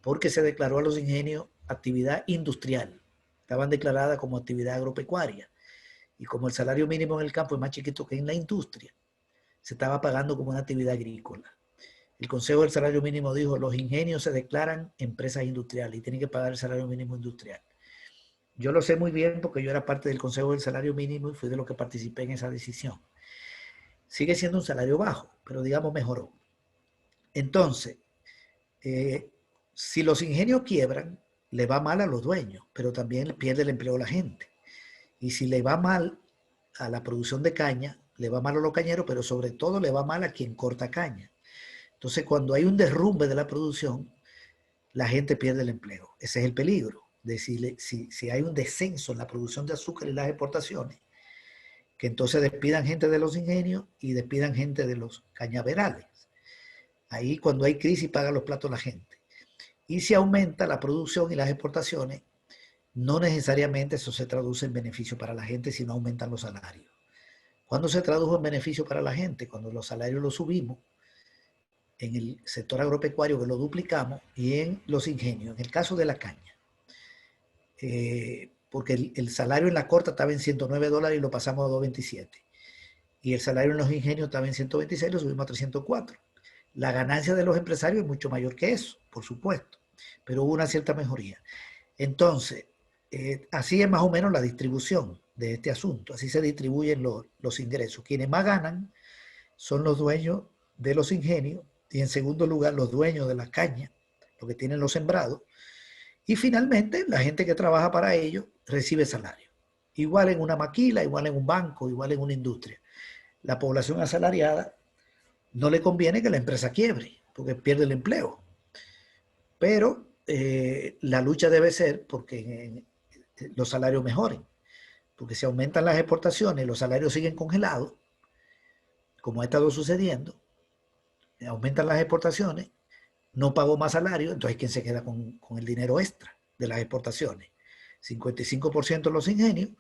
porque se declaró a los ingenios actividad industrial. Estaban declaradas como actividad agropecuaria. Y como el salario mínimo en el campo es más chiquito que en la industria, se estaba pagando como una actividad agrícola. El Consejo del Salario Mínimo dijo, los ingenios se declaran empresas industriales y tienen que pagar el salario mínimo industrial. Yo lo sé muy bien porque yo era parte del Consejo del Salario Mínimo y fui de los que participé en esa decisión. Sigue siendo un salario bajo, pero digamos mejoró. Entonces, si los ingenios quiebran, le va mal a los dueños, pero también pierde el empleo a la gente. Y si le va mal a la producción de caña, le va mal a los cañeros, pero sobre todo le va mal a quien corta caña. Entonces, cuando hay un derrumbe de la producción, la gente pierde el empleo. Ese es el peligro. De si hay un descenso en la producción de azúcar y las exportaciones, que entonces despidan gente de los ingenios y despidan gente de los cañaverales. Ahí cuando hay crisis paga los platos la gente. Y si aumenta la producción y las exportaciones, no necesariamente eso se traduce en beneficio para la gente, sino aumentan los salarios. ¿Cuándo se tradujo en beneficio para la gente? Cuando los salarios los subimos en el sector agropecuario, que lo duplicamos, y en los ingenios, en el caso de la caña. Porque el salario en la corta estaba en $109 y lo pasamos a $227. Y el salario en los ingenios estaba en 126 y lo subimos a 304. La ganancia de los empresarios es mucho mayor que eso, por supuesto, pero hubo una cierta mejoría. Entonces, así es más o menos la distribución de este asunto. Así se distribuyen los ingresos. Quienes más ganan son los dueños de los ingenios y en segundo lugar los dueños de la caña, los que tienen los sembrados. Y finalmente la gente que trabaja para ellos recibe salario. Igual en una maquila, igual en un banco, igual en una industria. La población asalariada no le conviene que la empresa quiebre porque pierde el empleo. Pero la lucha debe ser porque los salarios mejoren. Porque si aumentan las exportaciones, los salarios siguen congelados, como ha estado sucediendo, aumentan las exportaciones, no pagó más salario, entonces ¿quién se queda con el dinero extra de las exportaciones? 55% los ingenios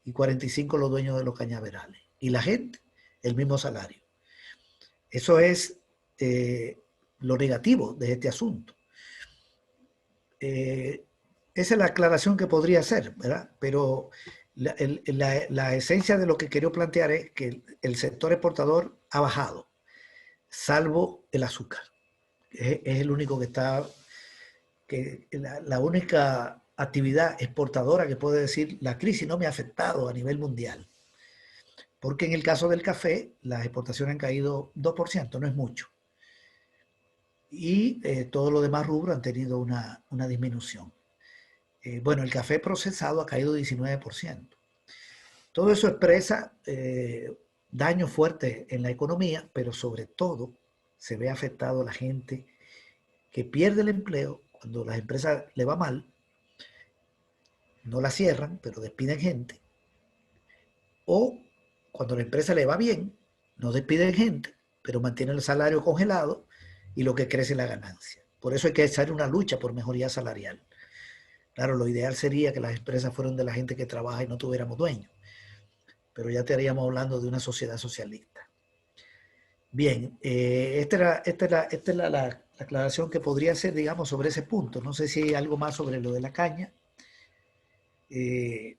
y 45% los dueños de los cañaverales. Y la gente, el mismo salario. Eso es lo negativo de este asunto. Esa es la aclaración que podría hacer, ¿verdad? Pero La esencia de lo que quiero plantear es que el sector exportador ha bajado, salvo el azúcar. Es el único que está, que la única actividad exportadora que puede decir la crisis no me ha afectado a nivel mundial. Porque en el caso del café, las exportaciones han caído 2%, no es mucho. Y todo lo demás rubro han tenido una disminución. Bueno, el café procesado ha caído 19%. Todo eso expresa daños fuertes en la economía, pero sobre todo se ve afectado a la gente que pierde el empleo cuando las empresas le va mal, no la cierran, pero despiden gente, o cuando la empresa le va bien, no despiden gente, pero mantienen el salario congelado y lo que crece es la ganancia. Por eso hay que hacer una lucha por mejoría salarial. Claro, lo ideal sería que las empresas fueran de la gente que trabaja y no tuviéramos dueños, pero ya estaríamos hablando de una sociedad socialista. Bien, esta es la aclaración que podría hacer, digamos, sobre ese punto. No sé si hay algo más sobre lo de la caña. El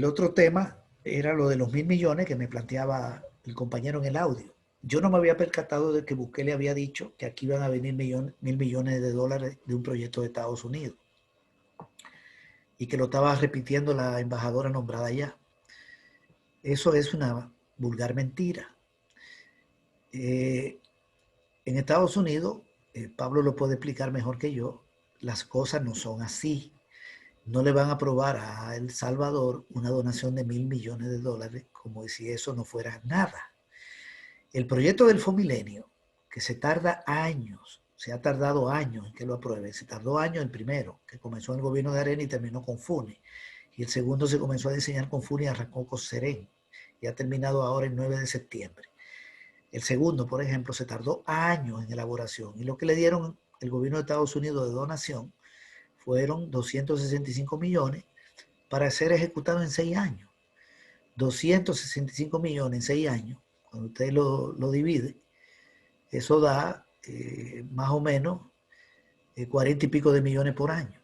otro tema era lo de los 1.000 millones que me planteaba el compañero en el audio. Yo no me había percatado de que Bukele había dicho que aquí iban a venir 1.000 millones de dólares de un proyecto de Estados Unidos y que lo estaba repitiendo la embajadora nombrada allá. Eso es una vulgar mentira. En Estados Unidos, Pablo lo puede explicar mejor que yo, las cosas no son así. No le van a aprobar a El Salvador una donación de 1.000 millones de dólares como si eso no fuera nada. El proyecto del Fomilenio, que se tarda años, se ha tardado años en que lo aprueben, se tardó años el primero, que comenzó en el gobierno de Arena y terminó con FUNE, y el segundo se comenzó a diseñar con FUNE y arrancó con Serén, y ha terminado ahora el 9 de septiembre. El segundo, por ejemplo, se tardó años en elaboración, y lo que le dieron el gobierno de Estados Unidos de donación fueron 265 millones para ser ejecutado en 6 años. 265 millones en 6 años, cuando usted lo divide, eso da más o menos 40 y pico de millones por año.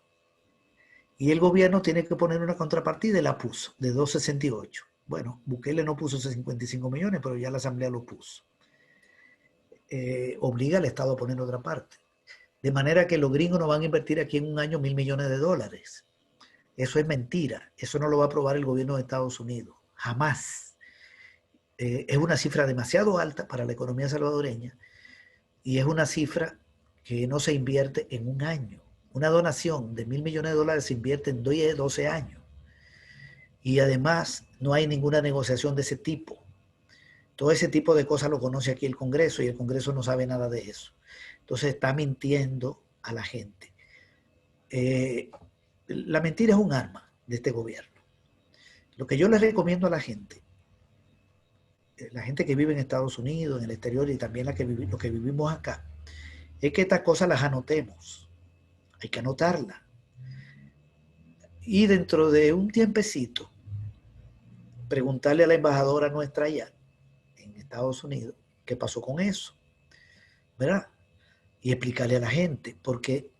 Y el gobierno tiene que poner una contrapartida y la puso, de 268. Bueno, Bukele no puso 55 millones, pero ya la Asamblea lo puso. Obliga al Estado a poner otra parte. De manera que los gringos no van a invertir aquí en un año 1.000 millones de dólares. Eso es mentira. Eso no lo va a aprobar el gobierno de Estados Unidos. Jamás. Es una cifra demasiado alta para la economía salvadoreña y es una cifra que no se invierte en un año. Una donación de 1.000 millones de dólares se invierte en 10, 12 años. Y además no hay ninguna negociación de ese tipo. Todo ese tipo de cosas lo conoce aquí el Congreso y el Congreso no sabe nada de eso. Entonces está mintiendo a la gente. La mentira es un arma de este gobierno. Lo que yo les recomiendo a la gente que vive en Estados Unidos, en el exterior y también los que vivimos acá, es que estas cosas las anotemos. Hay que anotarlas. Y dentro de un tiempecito, preguntarle a la embajadora nuestra allá, en Estados Unidos, qué pasó con eso, ¿verdad? Y explicarle a la gente, porque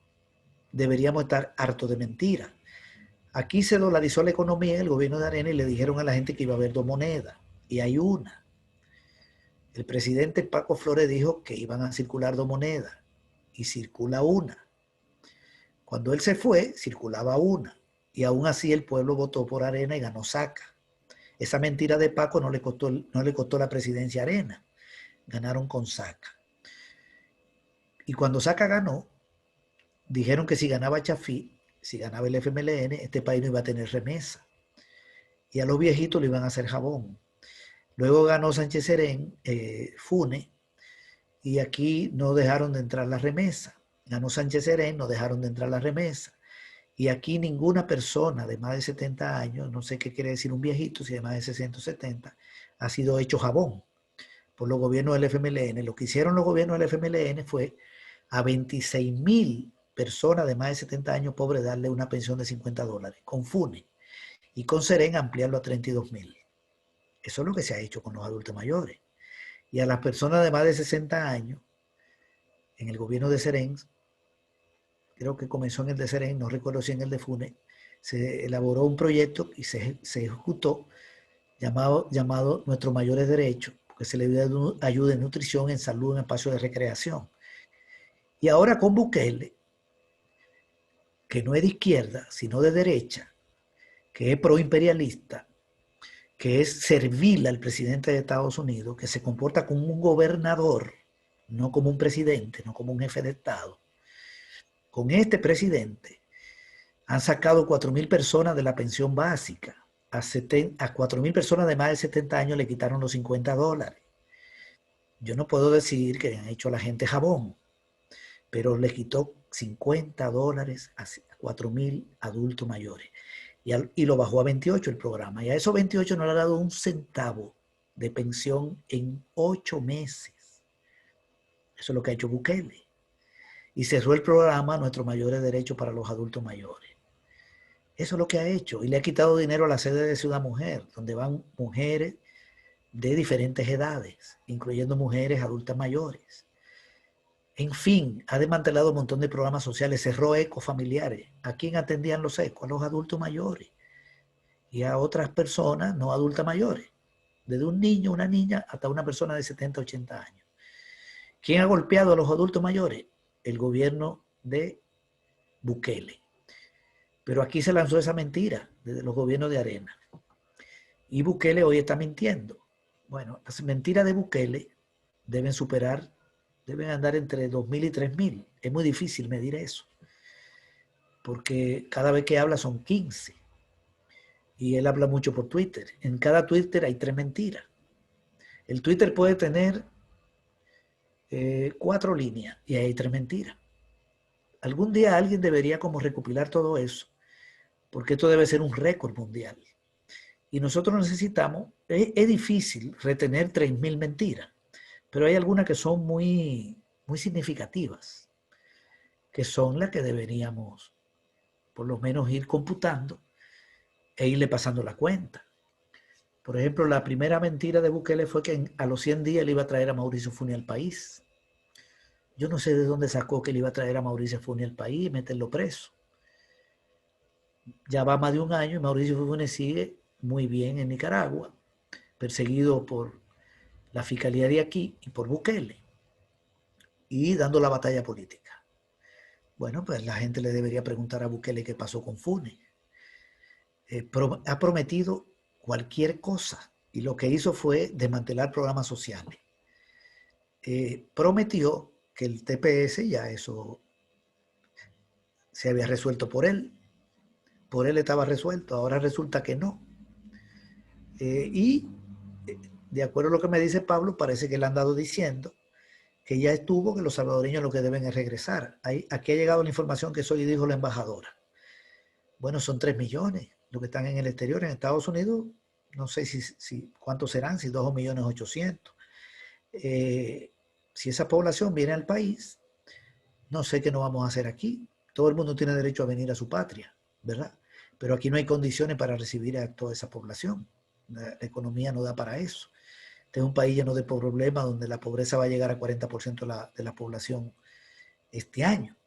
deberíamos estar hartos de mentiras. Aquí se dolarizó la economía en el gobierno de Arena y le dijeron a la gente que iba a haber 2 monedas, y hay una. El presidente Paco Flores dijo que iban a circular 2 monedas, y circula una. Cuando él se fue, circulaba una, y aún así el pueblo votó por Arena y ganó Saca. Esa mentira de Paco no le costó la presidencia a Arena, ganaron con Saca. Y cuando Saca ganó, dijeron que si ganaba Chafí, si ganaba el FMLN, este país no iba a tener remesa. Y a los viejitos le iban a hacer jabón. Luego ganó Sánchez Serén, Fune, y aquí no dejaron de entrar la remesa. Ganó Sánchez Serén, no dejaron de entrar la remesa. Y aquí ninguna persona de más de 70 años, no sé qué quiere decir un viejito, si de más de 60 o 70, ha sido hecho jabón por los gobiernos del FMLN. Lo que hicieron los gobiernos del FMLN fue a 26.000 personas de más de 70 años pobres darle una pensión de $50, con FUNE, y con Serén ampliarlo a 32.000. Eso es lo que se ha hecho con los adultos mayores. Y a las personas de más de 60 años, en el gobierno de Serén, creo que comenzó en el de Serén, no recuerdo si en el de FUNE, se elaboró un proyecto y se ejecutó llamado Nuestros Mayores Derechos, porque se le dio ayuda en nutrición, en salud, en espacios de recreación. Y ahora con Bukele, que no es de izquierda, sino de derecha, que es proimperialista, que es servil al presidente de Estados Unidos, que se comporta como un gobernador, no como un presidente, no como un jefe de Estado. Con este presidente han sacado 4.000 personas de la pensión básica. A 4.000 personas de más de 70 años le quitaron los $50. Yo no puedo decir que han hecho a la gente jabón, pero le quitó $50 a 4.000 adultos mayores. Y lo bajó a 28 el programa. Y a esos 28 no le ha dado un centavo de pensión en 8 meses. Eso es lo que ha hecho Bukele. Y cerró el programa Nuestros Mayores Derechos para los adultos mayores. Eso es lo que ha hecho. Y le ha quitado dinero a la sede de Ciudad Mujer, donde van mujeres de diferentes edades, incluyendo mujeres adultas mayores. En fin, ha desmantelado un montón de programas sociales, cerró ecos familiares. ¿A quién atendían los ecos? A los adultos mayores y a otras personas no adultas mayores, desde un niño, una niña, hasta una persona de 70, 80 años. ¿Quién ha golpeado a los adultos mayores? El gobierno de Bukele. Pero aquí se lanzó esa mentira desde los gobiernos de Arena. Y Bukele hoy está mintiendo. Bueno, las mentiras de Bukele deben andar entre 2.000 y 3.000. Es muy difícil medir eso, porque cada vez que habla son 15. Y él habla mucho por Twitter. En cada Twitter hay 3 mentiras. El Twitter puede tener 4 líneas y hay 3 mentiras. Algún día alguien debería como recopilar todo eso, porque esto debe ser un récord mundial. Y nosotros necesitamos, es difícil retener 3.000 mentiras, pero hay algunas que son muy, muy significativas, que son las que deberíamos por lo menos ir computando e irle pasando la cuenta. Por ejemplo, la primera mentira de Bukele fue que a los 100 días le iba a traer a Mauricio Funes al país. Yo no sé de dónde sacó que le iba a traer a Mauricio Funes al país y meterlo preso. Ya va más de un año y Mauricio Funes sigue muy bien en Nicaragua, perseguido por la fiscalía de aquí y por Bukele, y dando la batalla política. Bueno, pues la gente le debería preguntar a Bukele qué pasó con Funes. Ha prometido cualquier cosa y lo que hizo fue desmantelar programas sociales. Prometió que el TPS, ya eso se había resuelto por él estaba resuelto, ahora resulta que no. Y de acuerdo a lo que me dice Pablo, parece que le han dado diciendo que ya estuvo, que los salvadoreños lo que deben es regresar. Aquí ha llegado la información que eso dijo la embajadora. Bueno, son 3 millones los que están en el exterior. En Estados Unidos, no sé si cuántos serán, si 2.800.000. Si esa población viene al país, no sé qué no vamos a hacer aquí. Todo el mundo tiene derecho a venir a su patria, ¿verdad? Pero aquí no hay condiciones para recibir a toda esa población. La economía no da para eso. Este es un país lleno de problemas donde la pobreza va a llegar a 40% de la población este año.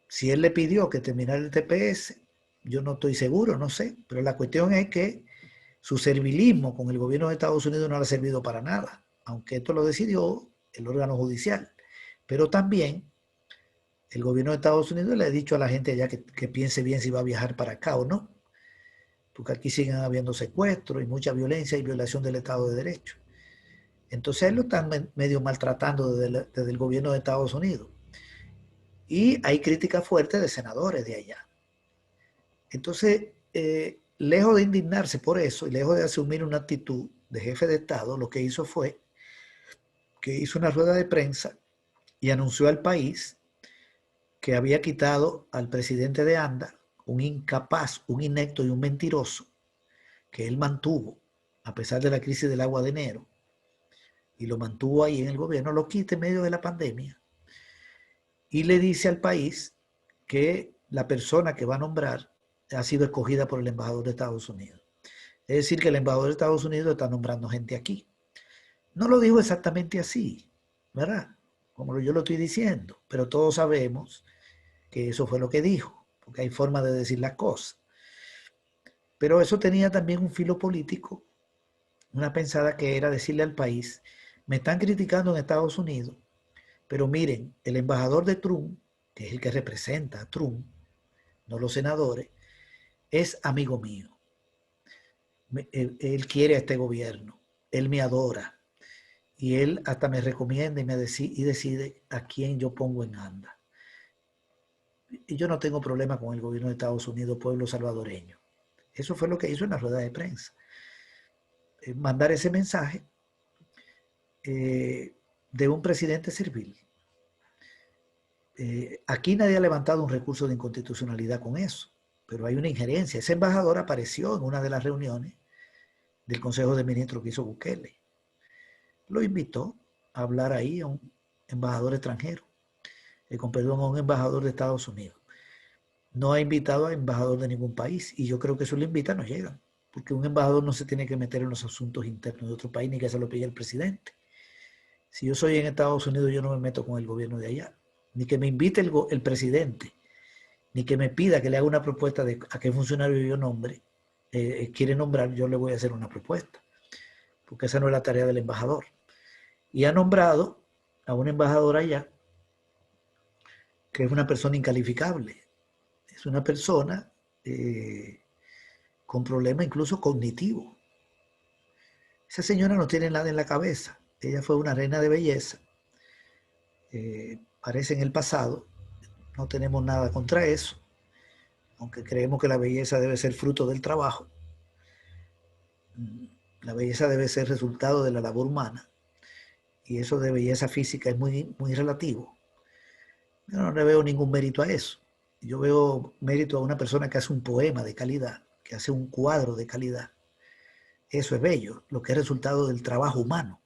Si él le pidió que terminara el TPS, yo no estoy seguro, no sé, pero la cuestión es que su servilismo con el gobierno de Estados Unidos no le ha servido para nada, aunque esto lo decidió el órgano judicial. Pero también el gobierno de Estados Unidos le ha dicho a la gente allá que piense bien si va a viajar para acá o no, porque aquí siguen habiendo secuestros y mucha violencia y violación del Estado de Derecho. Entonces él lo están medio maltratando desde el gobierno de Estados Unidos. Y hay críticas fuertes de senadores de allá. Entonces, lejos de indignarse por eso y lejos de asumir una actitud de jefe de Estado, lo que hizo fue que hizo una rueda de prensa y anunció al país que había quitado al presidente de ANDA, un incapaz, un inepto y un mentiroso, que él mantuvo a pesar de la crisis del agua de enero, y lo mantuvo ahí en el gobierno, lo quita en medio de la pandemia, y le dice al país que la persona que va a nombrar ha sido escogida por el embajador de Estados Unidos. Es decir, que el embajador de Estados Unidos está nombrando gente aquí. No lo digo exactamente así, ¿verdad? Como yo lo estoy diciendo, pero todos sabemos que eso fue lo que dijo, porque hay forma de decir las cosas. Pero eso tenía también un filo político, una pensada que era decirle al país, me están criticando en Estados Unidos, pero miren, el embajador de Trump, que es el que representa a Trump, no los senadores, es amigo mío. Él quiere a este gobierno, él me adora y él hasta me recomienda y decide a quién yo pongo en anda. Y yo no tengo problema con el gobierno de Estados Unidos, pueblo salvadoreño. Eso fue lo que hizo en la rueda de prensa. Mandar ese mensaje de un presidente servil. Aquí nadie ha levantado un recurso de inconstitucionalidad con eso, pero hay una injerencia. Ese embajador apareció en una de las reuniones del Consejo de Ministros que hizo Bukele. Lo invitó a hablar ahí a un embajador extranjero, con perdón, a un embajador de Estados Unidos. No ha invitado a embajador de ningún país y yo creo que eso lo invita, no llegan, porque un embajador no se tiene que meter en los asuntos internos de otro país ni que se lo pille el presidente. Si yo soy en Estados Unidos, yo no me meto con el gobierno de allá, ni que me invite el presidente, ni que me pida que le haga una propuesta de a qué funcionario yo nombre, quiere nombrar, yo le voy a hacer una propuesta, porque esa no es la tarea del embajador. Y ha nombrado a un embajador allá que es una persona incalificable, es una persona con problemas incluso cognitivos. Esa señora no tiene nada en la cabeza, ella fue una reina de belleza, parece en el pasado, no tenemos nada contra eso, aunque creemos que la belleza debe ser fruto del trabajo, la belleza debe ser resultado de la labor humana, y eso de belleza física es muy, muy relativo. Yo no le veo ningún mérito a eso. Yo veo mérito a una persona que hace un poema de calidad, que hace un cuadro de calidad. Eso es bello, lo que es resultado del trabajo humano.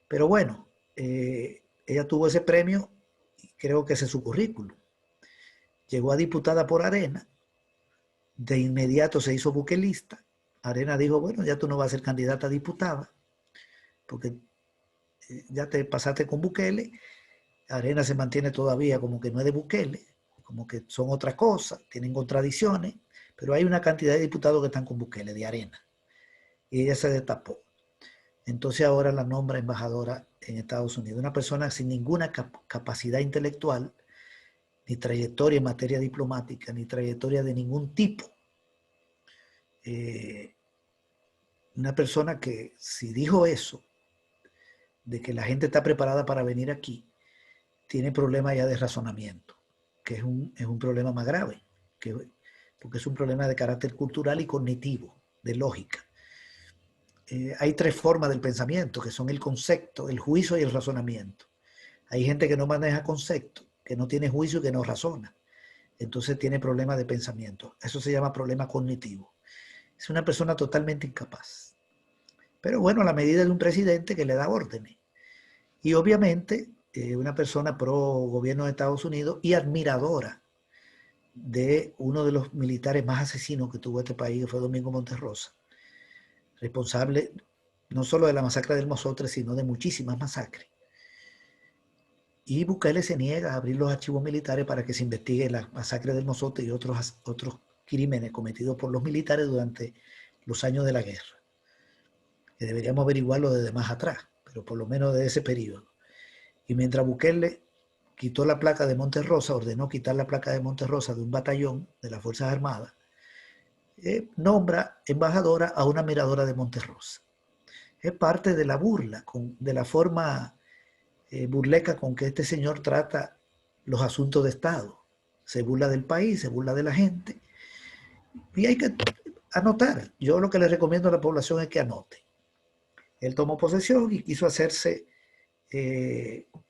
Pero bueno, ella tuvo ese premio y creo que ese es su currículum. Llegó a diputada por Arena, de inmediato se hizo buquelista. Arena dijo, bueno, ya tú no vas a ser candidata a diputada, porque ya te pasaste con Bukele. Arena se mantiene todavía como que no es de Bukele, como que son otra cosa, tienen contradicciones, pero hay una cantidad de diputados que están con Bukele, de Arena. Y ella se destapó. Entonces ahora la nombra embajadora en Estados Unidos. Una persona sin ninguna capacidad intelectual, ni trayectoria en materia diplomática, ni trayectoria de ningún tipo. Una persona que si dijo eso, de que la gente está preparada para venir aquí, tiene problemas ya de razonamiento, que es un problema más grave, porque es un problema de carácter cultural y cognitivo, de lógica. Hay tres formas del pensamiento, que son el concepto, el juicio y el razonamiento. Hay gente que no maneja concepto, que no tiene juicio y que no razona. Entonces tiene problemas de pensamiento. Eso se llama problema cognitivo. Es una persona totalmente incapaz. Pero bueno, a la medida de un presidente que le da órdenes. Y obviamente una persona pro gobierno de Estados Unidos y admiradora de uno de los militares más asesinos que tuvo este país, que fue Domingo Monterrosa, responsable no solo de la masacre del Mozotre, sino de muchísimas masacres. Y Bukele se niega a abrir los archivos militares para que se investigue la masacre del Mozote y otros crímenes cometidos por los militares durante los años de la guerra. Que deberíamos averiguarlo desde más atrás, pero por lo menos de ese periodo. Y mientras Bukele quitó la placa de Monterrosa, ordenó quitar la placa de Monterrosa de un batallón de las Fuerzas Armadas, nombra embajadora a una miradora de Monterrosa. Es parte de la burla, de la forma burleca con que este señor trata los asuntos de Estado. Se burla del país, se burla de la gente. Y hay que anotar. Yo lo que le recomiendo a la población es que anote. Él tomó posesión y quiso hacerse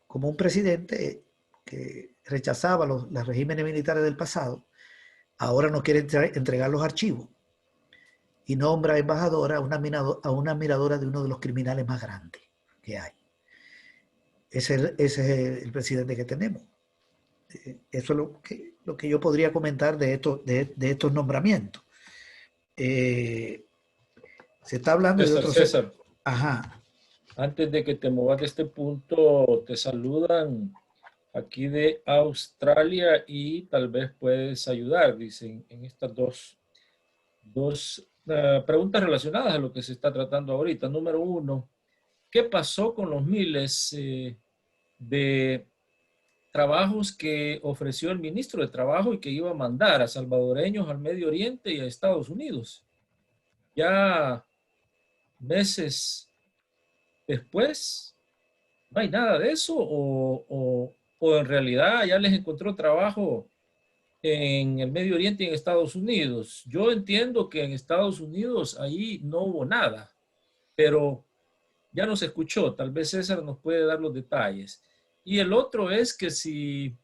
como un presidente que rechazaba los regímenes militares del pasado. Ahora no quiere entregar los archivos y nombra embajadora a una miradora de uno de los criminales más grandes que hay. Ese es el presidente que tenemos. Eso es lo que yo podría comentar de estos nombramientos. Se está hablando de otros... César, Ajá. antes de que te movas de este punto, te saludan aquí de Australia y tal vez puedes ayudar, dicen, en estas dos preguntas relacionadas a lo que se está tratando ahorita. Número uno, ¿qué pasó con los miles de trabajos que ofreció el ministro de Trabajo y que iba a mandar a salvadoreños al Medio Oriente y a Estados Unidos? Ya meses después, ¿no hay nada de eso? ¿O en realidad ya les encontró trabajo en el Medio Oriente y en Estados Unidos? Yo entiendo que en Estados Unidos ahí no hubo nada, pero ya no se escuchó. Tal vez César nos puede dar los detalles. Y el otro es que si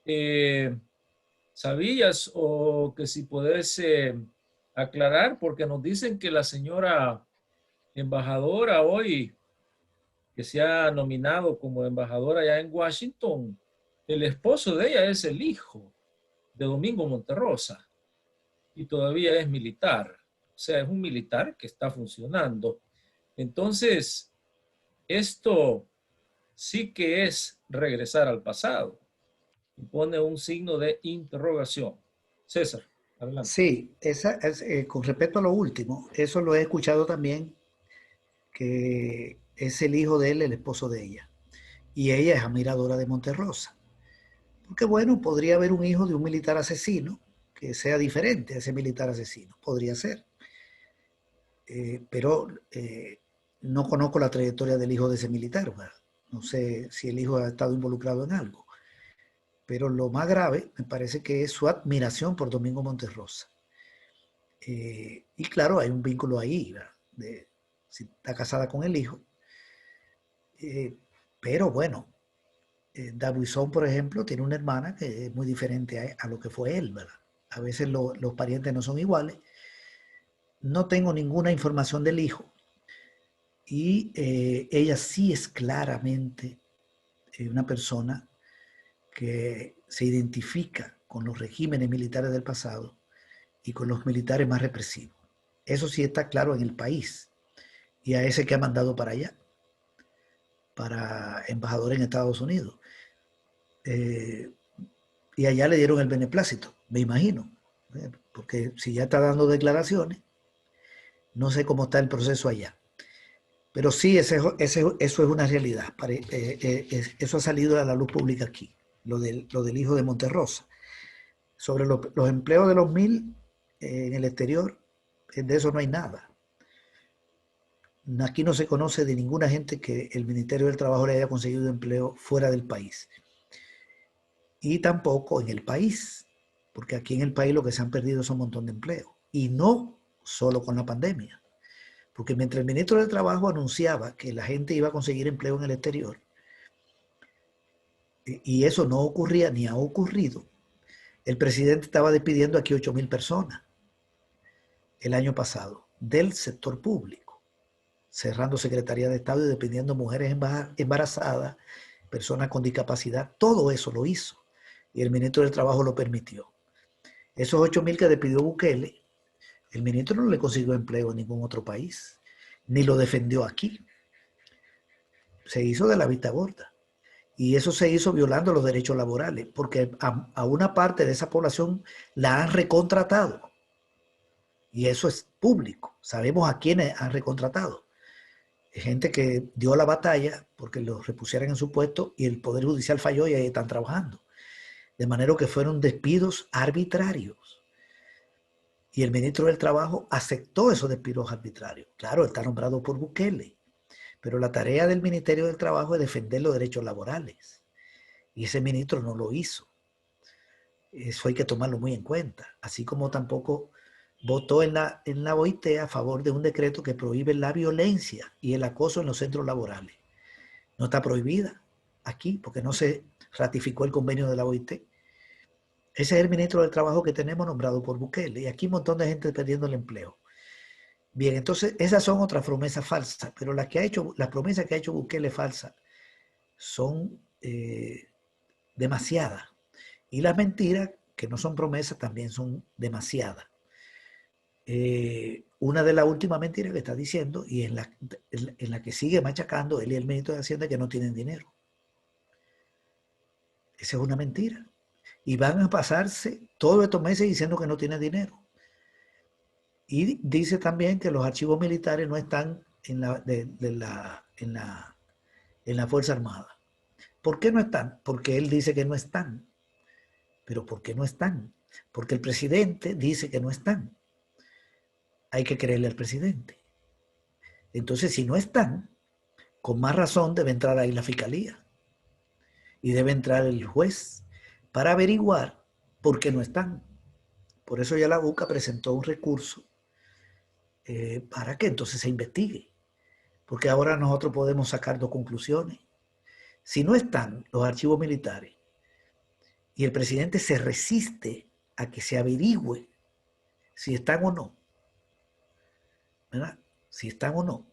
eh, sabías o que si podés aclarar, porque nos dicen que la señora embajadora hoy, que se ha nominado como embajadora allá en Washington, el esposo de ella es el hijo de Domingo Monterrosa y todavía es militar. O sea, es un militar que está funcionando. Entonces, esto sí que es regresar al pasado. Y pone un signo de interrogación. César, adelante. Sí, con respecto a lo último, eso lo he escuchado también, que es el hijo de él, el esposo de ella. Y ella es admiradora de Monterrosa. Porque bueno, podría haber un hijo de un militar asesino que sea diferente a ese militar asesino. Podría ser. Pero no conozco la trayectoria del hijo de ese militar. ¿Verdad? No sé si el hijo ha estado involucrado en algo. Pero lo más grave me parece que es su admiración por Domingo Monterrosa. Y claro, hay un vínculo ahí, ¿verdad? De si está casada con el hijo. Eh, pero bueno, Dabuizón, por ejemplo, tiene una hermana que es muy diferente a lo que fue él, ¿verdad? A veces los parientes no son iguales. No tengo ninguna información del hijo y ella sí es claramente una persona que se identifica con los regímenes militares del pasado y con los militares más represivos. Eso sí está claro en el país y a ese que ha mandado para allá, para embajador en Estados Unidos. Eh, y allá le dieron el beneplácito, me imagino, porque si ya está dando declaraciones, no sé cómo está el proceso allá. Pero sí, eso es una realidad. Eso ha salido a la luz pública aquí, lo del hijo de Monterrosa. Sobre los empleos de los 1000 en el exterior, de eso no hay nada. Aquí no se conoce de ninguna gente que el Ministerio del Trabajo le haya conseguido empleo fuera del país. Y tampoco en el país, porque aquí en el país lo que se han perdido es un montón de empleos. Y no solo con la pandemia. Porque mientras el ministro del Trabajo anunciaba que la gente iba a conseguir empleo en el exterior, y eso no ocurría ni ha ocurrido, el presidente estaba despidiendo aquí 8.000 personas el año pasado del sector público, cerrando Secretaría de Estado y despidiendo mujeres embarazadas, personas con discapacidad, todo eso lo hizo y el ministro del Trabajo lo permitió. Esos 8.000 que despidió Bukele, el ministro no le consiguió empleo en ningún otro país, ni lo defendió aquí. Se hizo de la vista gorda. Y eso se hizo violando los derechos laborales, porque a una parte de esa población la han recontratado. Y eso es público. Sabemos a quiénes han recontratado. Gente que dio la batalla porque los repusieran en su puesto y el Poder Judicial falló y ahí están trabajando. De manera que fueron despidos arbitrarios. Y el ministro del Trabajo aceptó esos despidos arbitrarios. Claro, está nombrado por Bukele. Pero la tarea del Ministerio del Trabajo es defender los derechos laborales. Y ese ministro no lo hizo. Eso hay que tomarlo muy en cuenta. Así como tampoco votó en la OIT a favor de un decreto que prohíbe la violencia y el acoso en los centros laborales. No está prohibida aquí porque no se ratificó el convenio de la OIT. Ese es el ministro del Trabajo que tenemos nombrado por Bukele. Y aquí un montón de gente perdiendo el empleo. Bien, entonces esas son otras promesas falsas, pero las promesas que ha hecho Bukele falsas son demasiadas. Y las mentiras, que no son promesas, también son demasiadas. Una de las últimas mentiras que está diciendo, y en la que sigue machacando él y el ministro de Hacienda, que no tienen dinero. Esa es una mentira. Y van a pasarse todos estos meses diciendo que no tiene dinero. Y dice también que los archivos militares no están en la Fuerza Armada. ¿Por qué no están? Porque él dice que no están. ¿Pero por qué no están? Porque el presidente dice que no están. Hay que creerle al presidente. Entonces, si no están, con más razón debe entrar ahí la fiscalía y debe entrar el juez para averiguar por qué no están. Por eso ya la UCA presentó un recurso para que entonces se investigue, porque ahora nosotros podemos sacar dos conclusiones. Si no están los archivos militares y el presidente se resiste a que se averigüe si están o no, ¿verdad? Si están o no,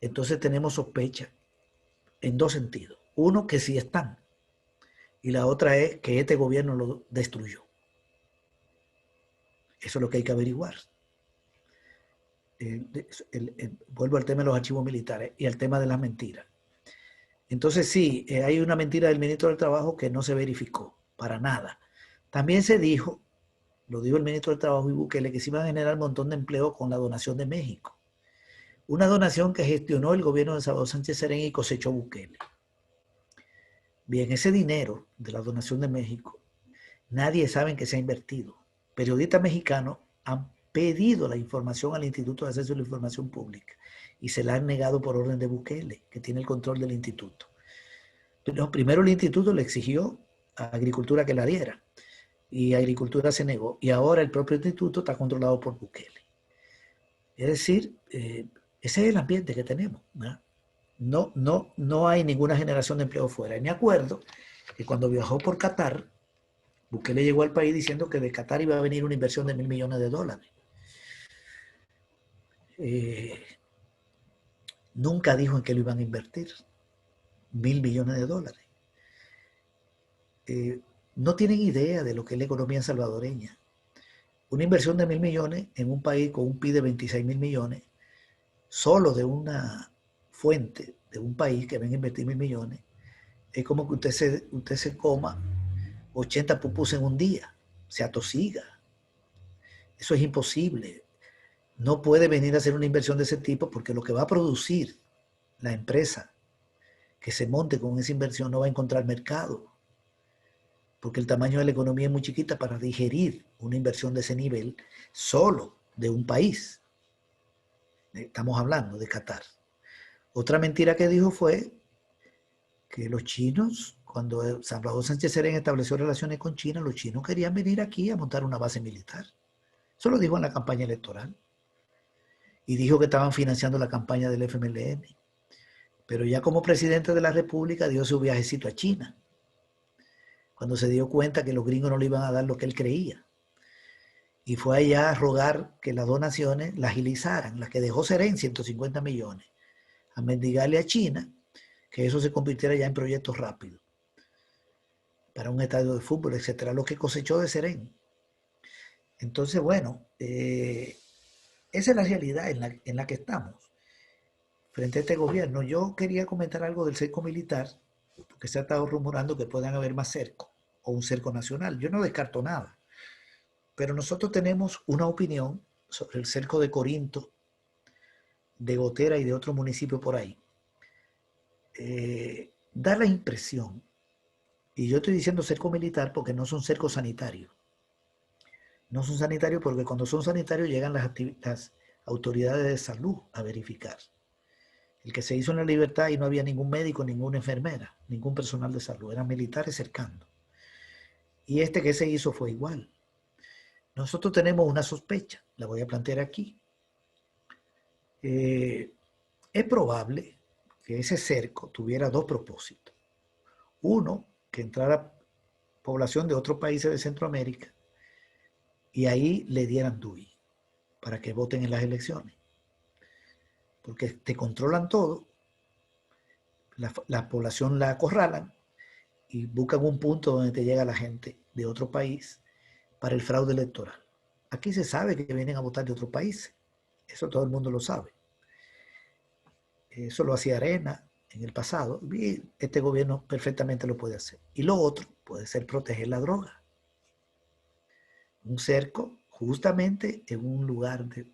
entonces tenemos sospecha en dos sentidos. Uno, que sí están, y la otra es que este gobierno lo destruyó. Eso es lo que hay que averiguar. Vuelvo al tema de los archivos militares y al tema de las mentiras. Entonces sí, hay una mentira del ministro del Trabajo que no se verificó para nada. También se dijo, lo dijo el ministro del Trabajo y Bukele, que se iba a generar un montón de empleo con la donación de México. Una donación que gestionó el gobierno de Salvador Sánchez Serén y cosechó Bukele. Bien, ese dinero de la donación de México, nadie sabe en qué se ha invertido. Periodistas mexicanos han pedido la información al Instituto de Acceso a la Información Pública y se la han negado por orden de Bukele, que tiene el control del instituto. Pero primero el instituto le exigió a Agricultura que la diera y Agricultura se negó y ahora el propio instituto está controlado por Bukele. Es decir, ese es el ambiente que tenemos, ¿verdad? No hay ninguna generación de empleo fuera. Y me acuerdo que cuando viajó por Qatar, Bukele llegó al país diciendo que de Qatar iba a venir una inversión de $1.000 millones. Nunca dijo en qué lo iban a invertir. $1.000 millones. No tienen idea de lo que es la economía salvadoreña. Una inversión de $1.000 millones en un país con un PIB de 26.000 millones, solo de una fuente de un país que ven a invertir 1.000 millones, es como que usted se coma 80 pupus en un día, se atosiga. Eso es imposible. No puede venir a hacer una inversión de ese tipo porque lo que va a producir la empresa que se monte con esa inversión no va a encontrar mercado, porque el tamaño de la economía es muy chiquita para digerir una inversión de ese nivel solo de un país. Estamos hablando de Qatar. Otra mentira que dijo fue que los chinos, cuando Salvador Sánchez Serén estableció relaciones con China, los chinos querían venir aquí a montar una base militar. Eso lo dijo en la campaña electoral. Y dijo que estaban financiando la campaña del FMLN. Pero ya como presidente de la República dio su viajecito a China, cuando se dio cuenta que los gringos no le iban a dar lo que él creía. Y fue allá a rogar que las donaciones las agilizaran, las que dejó Serén, 150 millones, a mendigarle a China, que eso se convirtiera ya en proyectos rápidos, para un estadio de fútbol, etcétera, lo que cosechó de Serén. Entonces, bueno, esa es la realidad en la que estamos frente a este gobierno. Yo quería comentar algo del cerco militar, porque se ha estado rumorando que puedan haber más cerco o un cerco nacional. Yo no descarto nada, pero nosotros tenemos una opinión sobre el cerco de Corinto, de Gotera y de otros municipios por ahí. Da la impresión, y yo estoy diciendo cerco militar porque no son cercos sanitarios. No son sanitarios porque cuando son sanitarios llegan las autoridades de salud a verificar. El que se hizo en La Libertad y no había ningún médico, ninguna enfermera, ningún personal de salud, eran militares cercando. Y este que se hizo fue igual. Nosotros tenemos una sospecha, la voy a plantear aquí. Es probable que ese cerco tuviera dos propósitos. Uno, que entrara población de otros países de Centroamérica y ahí le dieran DUI para que voten en las elecciones. Porque te controlan todo, la población la acorralan y buscan un punto donde te llega la gente de otro país para el fraude electoral. Aquí se sabe que vienen a votar de otros países. Eso todo el mundo lo sabe. Eso lo hacía Arena en el pasado y este gobierno perfectamente lo puede hacer. Y lo otro puede ser proteger la droga. Un cerco justamente en un lugar de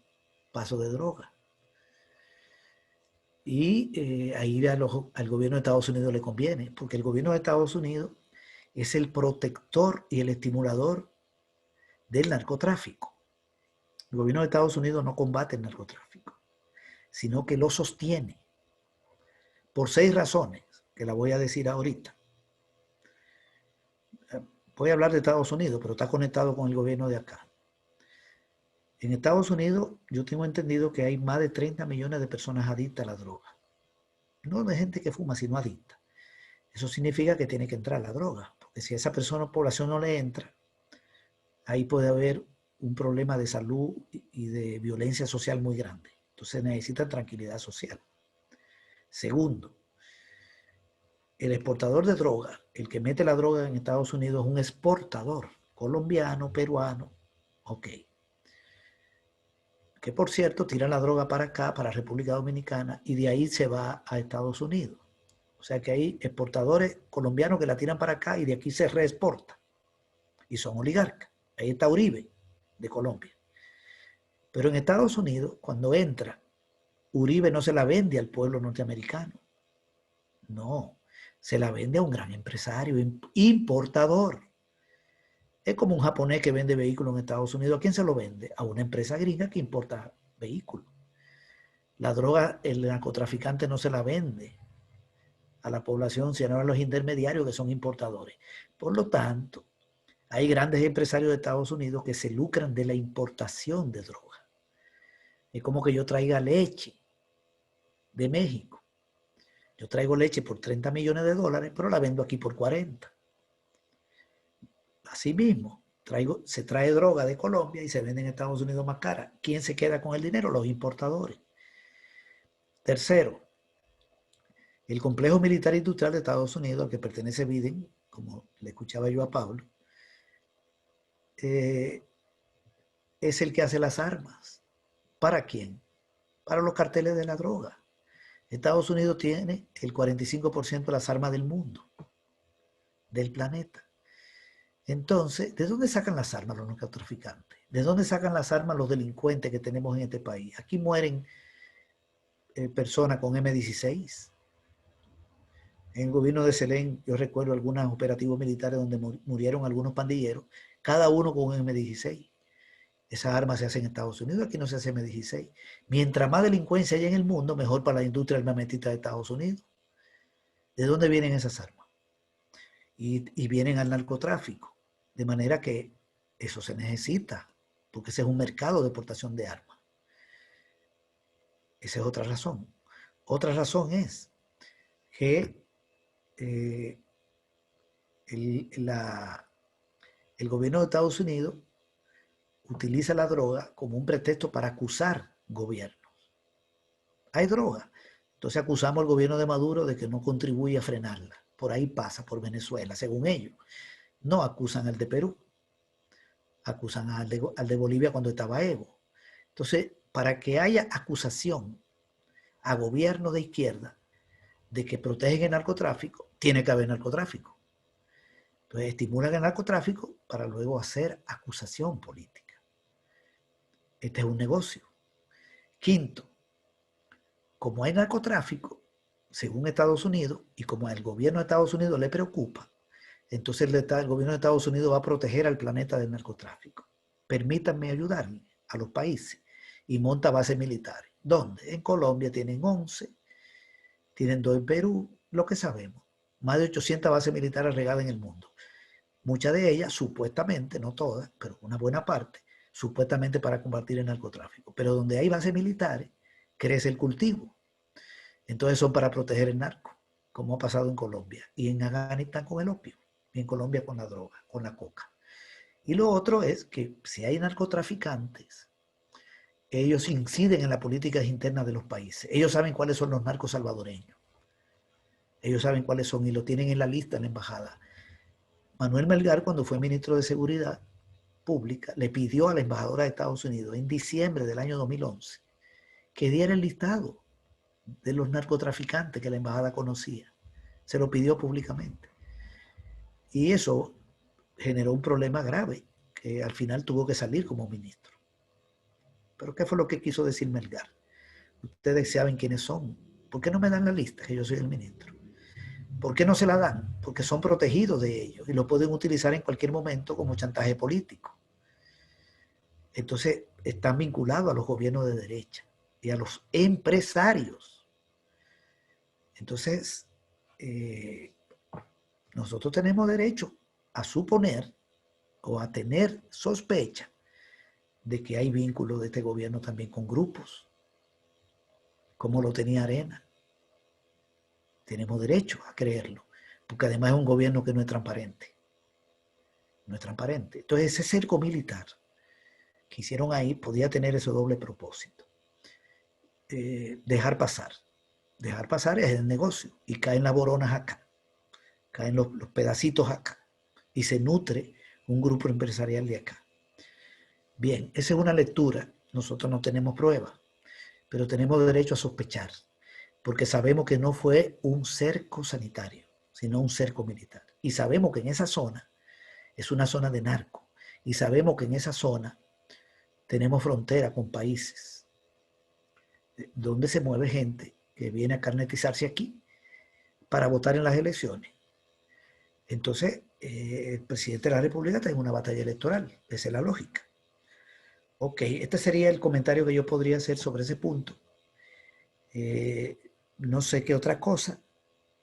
paso de droga. Y ahí al gobierno de Estados Unidos le conviene, porque el gobierno de Estados Unidos es el protector y el estimulador del narcotráfico. El gobierno de Estados Unidos no combate el narcotráfico, sino que lo sostiene por 6 razones, que la voy a decir ahorita. Voy a hablar de Estados Unidos, pero está conectado con el gobierno de acá. En Estados Unidos yo tengo entendido que hay más de 30 millones de personas adictas a la droga. No de gente que fuma, sino adicta. Eso significa que tiene que entrar la droga, porque si a esa persona o población no le entra, ahí puede haber un problema de salud y de violencia social muy grande. Entonces necesitan tranquilidad social. Segundo, el exportador de droga, el que mete la droga en Estados Unidos es un exportador colombiano, peruano, ok. Que por cierto tira la droga para acá, para República Dominicana, y de ahí se va a Estados Unidos. O sea que hay exportadores colombianos que la tiran para acá y de aquí se reexporta. Y son oligarcas. Ahí está Uribe, de Colombia. Pero en Estados Unidos, cuando entra, Uribe no se la vende al pueblo norteamericano. No, se la vende a un gran empresario, importador. Es como un japonés que vende vehículos en Estados Unidos. ¿A quién se lo vende? A una empresa gringa que importa vehículos. La droga, el narcotraficante no se la vende a la población, sino a los intermediarios que son importadores. Por lo tanto, hay grandes empresarios de Estados Unidos que se lucran de la importación de droga. Es como que yo traiga leche de México. Yo traigo leche por 30 millones de dólares, pero la vendo aquí por 40. Así mismo, se trae droga de Colombia y se vende en Estados Unidos más cara. ¿Quién se queda con el dinero? Los importadores. Tercero, el complejo militar industrial de Estados Unidos, al que pertenece Biden, como le escuchaba yo a Pablo, es el que hace las armas. ¿Para quién? Para los carteles de la droga. Estados Unidos tiene el 45% de las armas del mundo, del planeta. Entonces, ¿de dónde sacan las armas los narcotraficantes? ¿De dónde sacan las armas los delincuentes que tenemos en este país? Aquí mueren personas con M16. En el gobierno de Selén, yo recuerdo algunos operativos militares donde murieron algunos pandilleros, cada uno con un M16. Esas armas se hacen en Estados Unidos, aquí no se hace M16. Mientras más delincuencia hay en el mundo, mejor para la industria armamentista de Estados Unidos. ¿De dónde vienen esas armas? Y vienen al narcotráfico. De manera que eso se necesita, porque ese es un mercado de exportación de armas. Esa es otra razón. Otra razón es que el gobierno de Estados Unidos utiliza la droga como un pretexto para acusar gobiernos. Hay droga. Entonces acusamos al gobierno de Maduro de que no contribuye a frenarla. Por ahí pasa, por Venezuela, según ellos. No acusan al de Perú. Acusan al de Bolivia cuando estaba Evo. Entonces, para que haya acusación a gobiernos de izquierda de que protegen el narcotráfico, tiene que haber narcotráfico. Entonces estimulan el narcotráfico para luego hacer acusación política. Este es un negocio. Quinto, como hay narcotráfico, según Estados Unidos, y como al gobierno de Estados Unidos le preocupa, entonces el gobierno de Estados Unidos va a proteger al planeta del narcotráfico. Permítanme ayudarme a los países y monta bases militares. ¿Dónde? En Colombia tienen 11, tienen 2 en Perú, lo que sabemos. Más de 800 bases militares regadas en el mundo. Muchas de ellas, supuestamente, no todas, pero una buena parte, supuestamente para combatir el narcotráfico. Pero donde hay bases militares, crece el cultivo. Entonces son para proteger el narco, como ha pasado en Colombia. Y en Afganistán con el opio. Y en Colombia con la droga, con la coca. Y lo otro es que si hay narcotraficantes, ellos inciden en las políticas internas de los países. Ellos saben cuáles son los narcos salvadoreños. Ellos saben cuáles son y lo tienen en la lista en la embajada. Manuel Melgar, cuando fue ministro de Seguridad Pública, le pidió a la embajadora de Estados Unidos en diciembre del año 2011 que diera el listado de los narcotraficantes que la embajada conocía. Se lo pidió públicamente. Y eso generó un problema grave, que al final tuvo que salir como ministro. ¿Pero qué fue lo que quiso decir Melgar? Ustedes saben quiénes son. ¿Por qué no me dan la lista que yo soy el ministro? ¿Por qué no se la dan? Porque son protegidos de ellos y lo pueden utilizar en cualquier momento como chantaje político. Entonces, están vinculados a los gobiernos de derecha y a los empresarios. Entonces, nosotros tenemos derecho a suponer o a tener sospecha de que hay vínculos de este gobierno también con grupos, como lo tenía Arena. Tenemos derecho a creerlo, porque además es un gobierno que no es transparente. No es transparente. Entonces, ese cerco militar que hicieron ahí podía tener ese doble propósito. Dejar pasar. Dejar pasar es el negocio y caen las boronas acá, caen los pedacitos acá y se nutre un grupo empresarial de acá. Bien, esa es una lectura. Nosotros no tenemos pruebas, pero tenemos derecho a sospechar, porque sabemos que no fue un cerco sanitario, sino un cerco militar. Y sabemos que en esa zona es una zona de narco. Y sabemos que en esa zona tenemos frontera con países donde se mueve gente que viene a carnetizarse aquí para votar en las elecciones. Entonces, el presidente de la República está en una batalla electoral. Esa es la lógica. Ok, este sería el comentario que yo podría hacer sobre ese punto. No sé qué otra cosa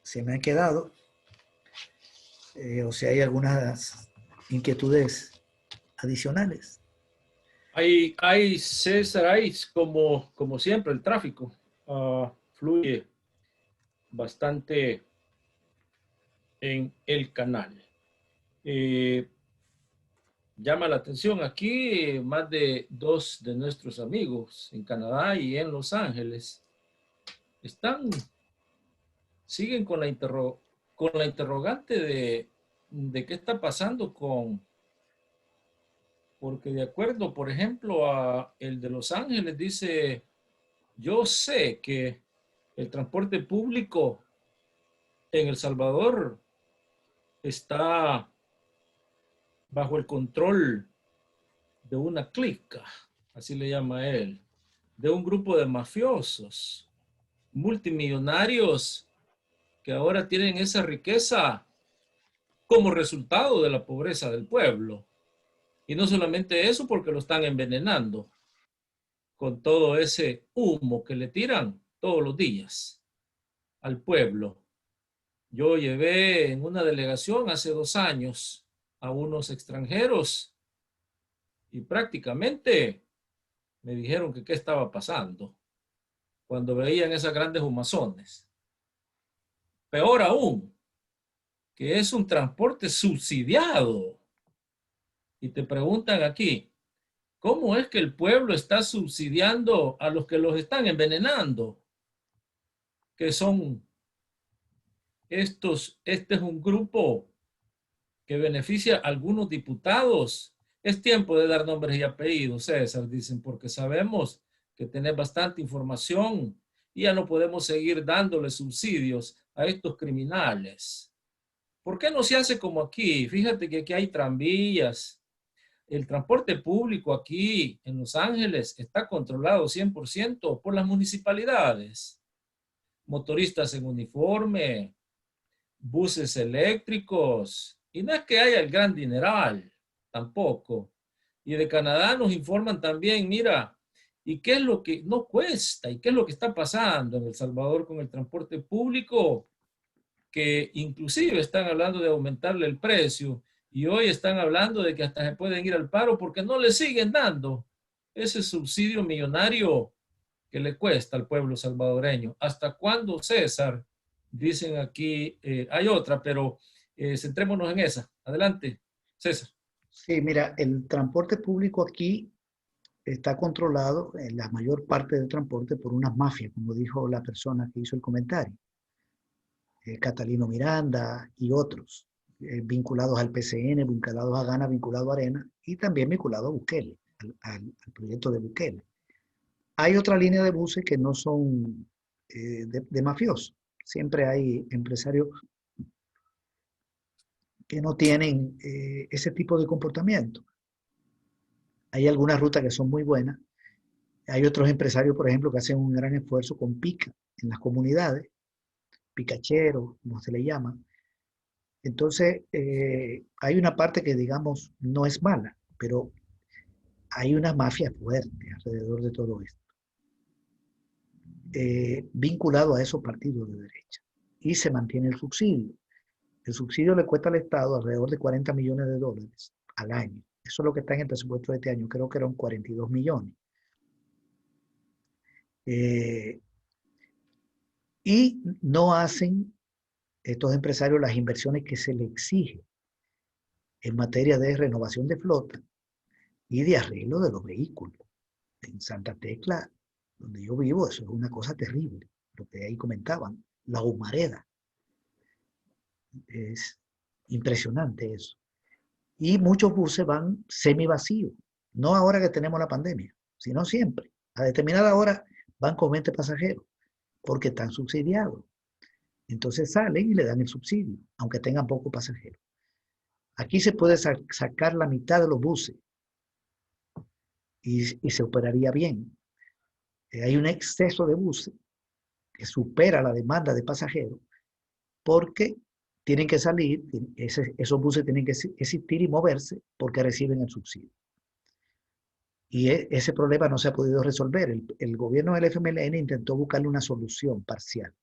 se me ha quedado, o si hay algunas inquietudes adicionales. César, como siempre, el tráfico fluye bastante en el canal. Llama la atención aquí, más de 2 de nuestros amigos en Canadá y en Los Ángeles siguen con la interrogante de qué está pasando porque de acuerdo, por ejemplo, a el de Los Ángeles dice, yo sé que el transporte público en El Salvador está bajo el control de una clica, así le llama él, de un grupo de mafiosos, multimillonarios que ahora tienen esa riqueza como resultado de la pobreza del pueblo. Y no solamente eso, porque lo están envenenando con todo ese humo que le tiran todos los días al pueblo. Yo llevé en una delegación hace 2 años a unos extranjeros y prácticamente me dijeron que qué estaba pasando cuando veían esas grandes humazones. Peor aún, que es un transporte subsidiado. Y te preguntan aquí, ¿cómo es que el pueblo está subsidiando a los que los están envenenando? Que son este es un grupo que beneficia a algunos diputados. Es tiempo de dar nombres y apellidos, César, dicen, porque sabemos que tenés bastante información y ya no podemos seguir dándole subsidios a estos criminales. ¿Por qué no se hace como aquí? Fíjate que aquí hay tranvías. El transporte público aquí en Los Ángeles está controlado 100% por las municipalidades. Motoristas en uniforme, buses eléctricos, y no es que haya el gran dineral, tampoco. Y de Canadá nos informan también, mira, ¿y qué es lo que no cuesta? ¿Y qué es lo que está pasando en El Salvador con el transporte público? Que inclusive están hablando de aumentarle el precio y hoy están hablando de que hasta se pueden ir al paro porque no le siguen dando ese subsidio millonario que le cuesta al pueblo salvadoreño. ¿Hasta cuándo, César? Dicen aquí, hay otra, pero centrémonos en esa. Adelante, César. Sí, mira, el transporte público aquí está controlado, en la mayor parte del transporte, por unas mafias, como dijo la persona que hizo el comentario. Catalino Miranda y otros, vinculados al PCN, vinculados a Gana, vinculados a Arena y también vinculados a Bukele, al proyecto de Bukele. Hay otra línea de buses que no son de mafiosos. Siempre hay empresarios que no tienen ese tipo de comportamiento. Hay algunas rutas que son muy buenas. Hay otros empresarios, por ejemplo, que hacen un gran esfuerzo con pica en las comunidades, picacheros, como se le llama. Entonces, hay una parte que, digamos, no es mala, pero hay una mafia fuerte alrededor de todo esto, vinculado a esos partidos de derecha. Y se mantiene el subsidio. El subsidio le cuesta al Estado alrededor de 40 millones de dólares al año. Eso es lo que está en el presupuesto de este año, creo que eran 42 millones. Eh, y no hacen estos empresarios las inversiones que se les exige en materia de renovación de flota y de arreglo de los vehículos. En Santa Tecla, donde yo vivo, eso es una cosa terrible, lo que ahí comentaban, la humareda. Es impresionante eso. Y muchos buses van semi vacíos, no ahora que tenemos la pandemia, sino siempre. A determinada hora van con 20 pasajeros, porque están subsidiados. Entonces salen y le dan el subsidio, aunque tengan pocos pasajeros. Aquí se puede sacar la mitad de los buses y se operaría bien. Hay un exceso de buses que supera la demanda de pasajeros porque tienen que salir, esos buses tienen que existir y moverse porque reciben el subsidio. Y ese problema no se ha podido resolver. El gobierno del FMLN intentó buscarle una solución parcial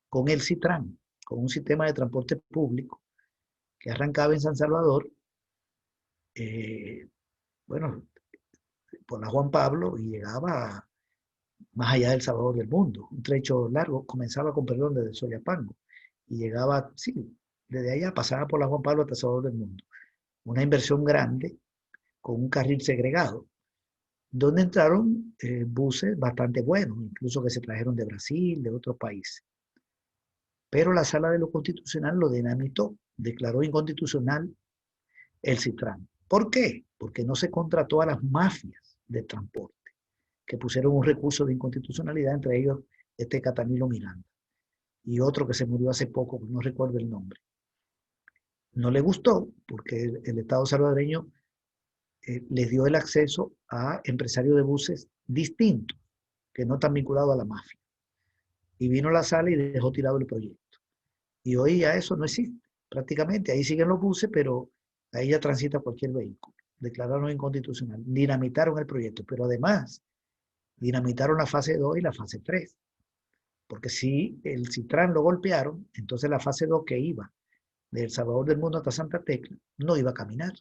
con el Citran, con un sistema de transporte público que arrancaba en San Salvador, bueno, por la Juan Pablo y llegaba más allá del Salvador del mundo. Un trecho largo, comenzaba con perdón desde Soyapango y llegaba, sí, desde allá pasaba por la Juan Pablo hasta el Salvador del mundo. Una inversión grande con un carril segregado, donde entraron buses bastante buenos, incluso que se trajeron de Brasil, de otros países. Pero la Sala de lo Constitucional lo dinamitó, declaró inconstitucional el Citran. ¿Por qué? Porque no se contrató a las mafias de transporte, que pusieron un recurso de inconstitucionalidad, entre ellos este Catanilo Miranda y otro que se murió hace poco, no recuerdo el nombre. No le gustó porque el Estado salvadoreño les dio el acceso a empresarios de buses distintos, que no están vinculados a la mafia. Y vino a la sala y dejó tirado el proyecto. Y hoy ya eso no existe, prácticamente. Ahí siguen los buses, pero ahí ya transita cualquier vehículo. Declararon inconstitucional. Dinamitaron el proyecto, pero además dinamitaron la fase 2 y la fase 3. Porque si el Citran lo golpearon, entonces la fase 2 que iba de El Salvador del Mundo hasta Santa Tecla no iba a caminar.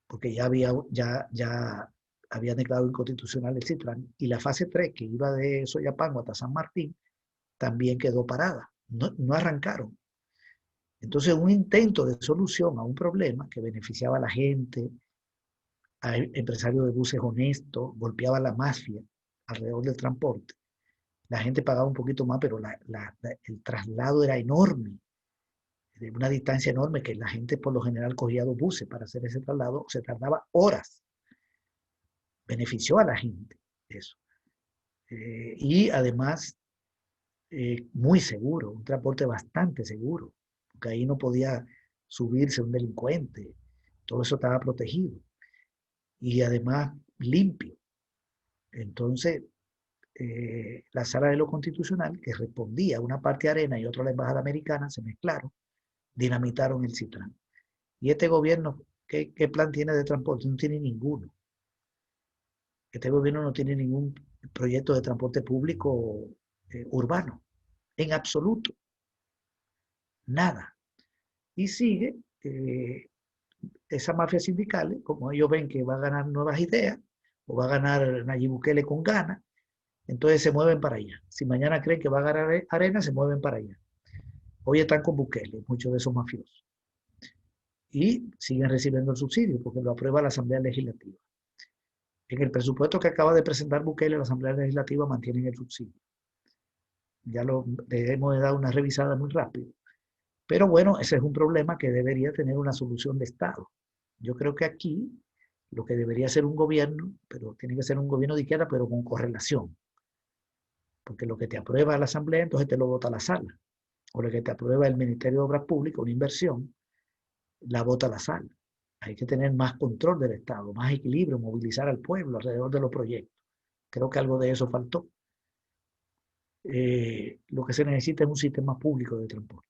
Porque ya había declarado inconstitucional el Citran. Y la fase 3 que iba de Soyapango hasta San Martín también quedó parada. No arrancaron. Entonces, un intento de solución a un problema que beneficiaba a la gente, a empresarios de buses honestos, golpeaba a la mafia alrededor del transporte. La gente pagaba un poquito más, pero el traslado era enorme, de una distancia enorme, que la gente por lo general cogía dos buses para hacer ese traslado, se tardaba horas. Benefició a la gente eso. Y además, muy seguro, un transporte bastante seguro, porque ahí no podía subirse un delincuente, todo eso estaba protegido y además limpio. Entonces, la Sala de lo Constitucional, que respondía a una parte arena y otra a la Embajada Americana, se mezclaron, dinamitaron el Citran. Y este gobierno, ¿qué plan tiene de transporte? No tiene ninguno. Este gobierno no tiene ningún proyecto de transporte público urbano, en absoluto, nada. Y sigue esa mafia sindical, como ellos ven que va a ganar nuevas ideas, o va a ganar Nayib Bukele con ganas, entonces se mueven para allá. Si mañana creen que va a ganar Arena, se mueven para allá. Hoy están con Bukele, muchos de esos mafiosos. Y siguen recibiendo el subsidio porque lo aprueba la Asamblea Legislativa. En el presupuesto que acaba de presentar Bukele, la Asamblea Legislativa mantiene el subsidio. Ya le hemos dado una revisada muy rápido. Pero bueno, ese es un problema que debería tener una solución de Estado. Yo creo que aquí lo que debería ser un gobierno, pero tiene que ser un gobierno de izquierda, pero con correlación. Porque lo que te aprueba la Asamblea, entonces te lo vota la sala. O lo que te aprueba el Ministerio de Obras Públicas, una inversión, la bota la sal. Hay que tener más control del Estado, más equilibrio, movilizar al pueblo alrededor de los proyectos. Creo que algo de eso faltó. Lo que se necesita es un sistema público de transporte.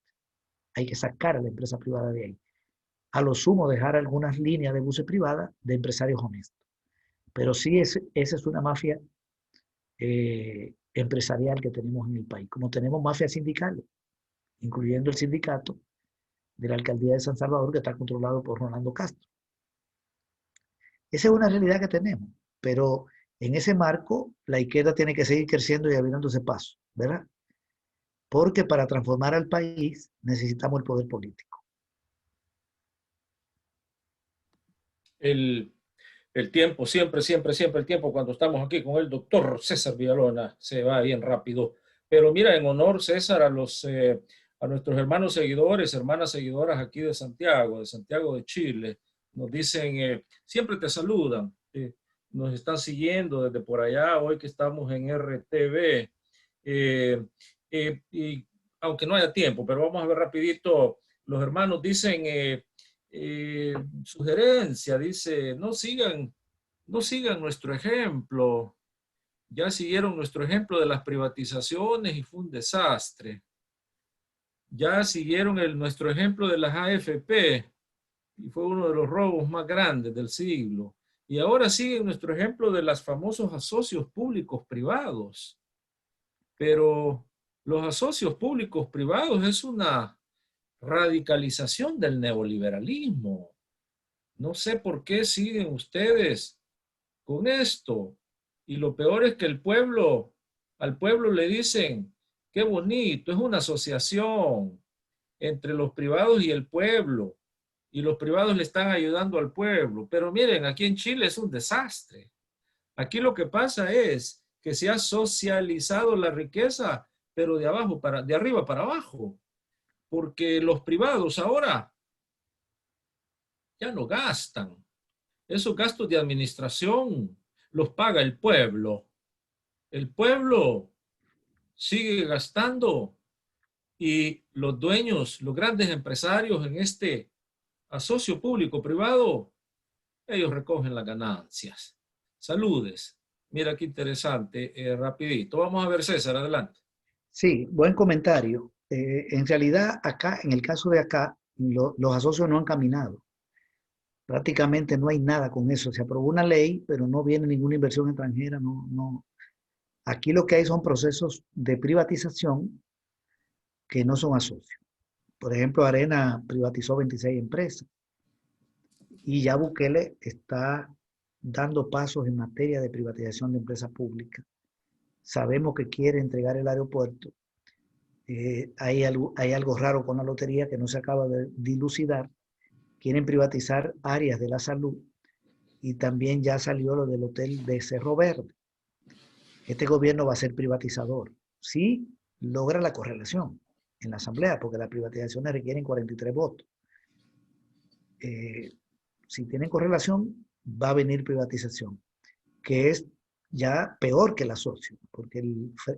Hay que sacar a la empresa privada de ahí. A lo sumo dejar algunas líneas de buses privadas de empresarios honestos. Pero sí, esa es una mafia empresarial que tenemos en el país. Como tenemos mafias sindicales, incluyendo el sindicato de la alcaldía de San Salvador, que está controlado por Rolando Castro. Esa es una realidad que tenemos, pero en ese marco la izquierda tiene que seguir creciendo y abriéndose paso, ¿verdad? Porque para transformar al país necesitamos el poder político. El, el tiempo, siempre, siempre, siempre el tiempo cuando estamos aquí con el doctor César Villalona se va bien rápido. Pero mira, en honor, César, a nuestros hermanos seguidores, hermanas seguidoras aquí de Santiago de Chile, nos dicen, siempre te saludan, nos están siguiendo desde por allá, hoy que estamos en RTV. Y aunque no haya tiempo, pero vamos a ver rapidito, los hermanos dicen, sugerencia, dice, no sigan nuestro ejemplo, ya siguieron nuestro ejemplo de las privatizaciones y fue un desastre. Ya siguieron nuestro ejemplo de las AFP y fue uno de los robos más grandes del siglo. Y ahora siguen nuestro ejemplo de los famosos asocios públicos privados. Pero los asocios públicos privados es una radicalización del neoliberalismo. No sé por qué siguen ustedes con esto. Y lo peor es que al pueblo le dicen, qué bonito, es una asociación entre los privados y el pueblo. Y los privados le están ayudando al pueblo. Pero miren, aquí en Chile es un desastre. Aquí lo que pasa es que se ha socializado la riqueza, pero de arriba para abajo. Porque los privados ahora ya no gastan. Esos gastos de administración los paga el pueblo. El pueblo sigue gastando y los dueños, los grandes empresarios en este asocio público-privado, ellos recogen las ganancias. Saludes. Mira qué interesante, rapidito. Vamos a ver, César, adelante. Sí, buen comentario. En realidad, acá, en el caso de acá, los asocios no han caminado. Prácticamente no hay nada con eso. Se aprobó una ley, pero no viene ninguna inversión extranjera. No, no. Aquí lo que hay son procesos de privatización que no son asocios. Por ejemplo, Arena privatizó 26 empresas y ya Bukele está dando pasos en materia de privatización de empresas públicas. Sabemos que quiere entregar el aeropuerto. Hay algo raro con la lotería que no se acaba de dilucidar. Quieren privatizar áreas de la salud y también ya salió lo del hotel de Cerro Verde. Este gobierno va a ser privatizador. Sí logra la correlación en la asamblea, porque las privatizaciones requieren 43 votos. Si tienen correlación, va a venir privatización, que es ya peor que el asocio, porque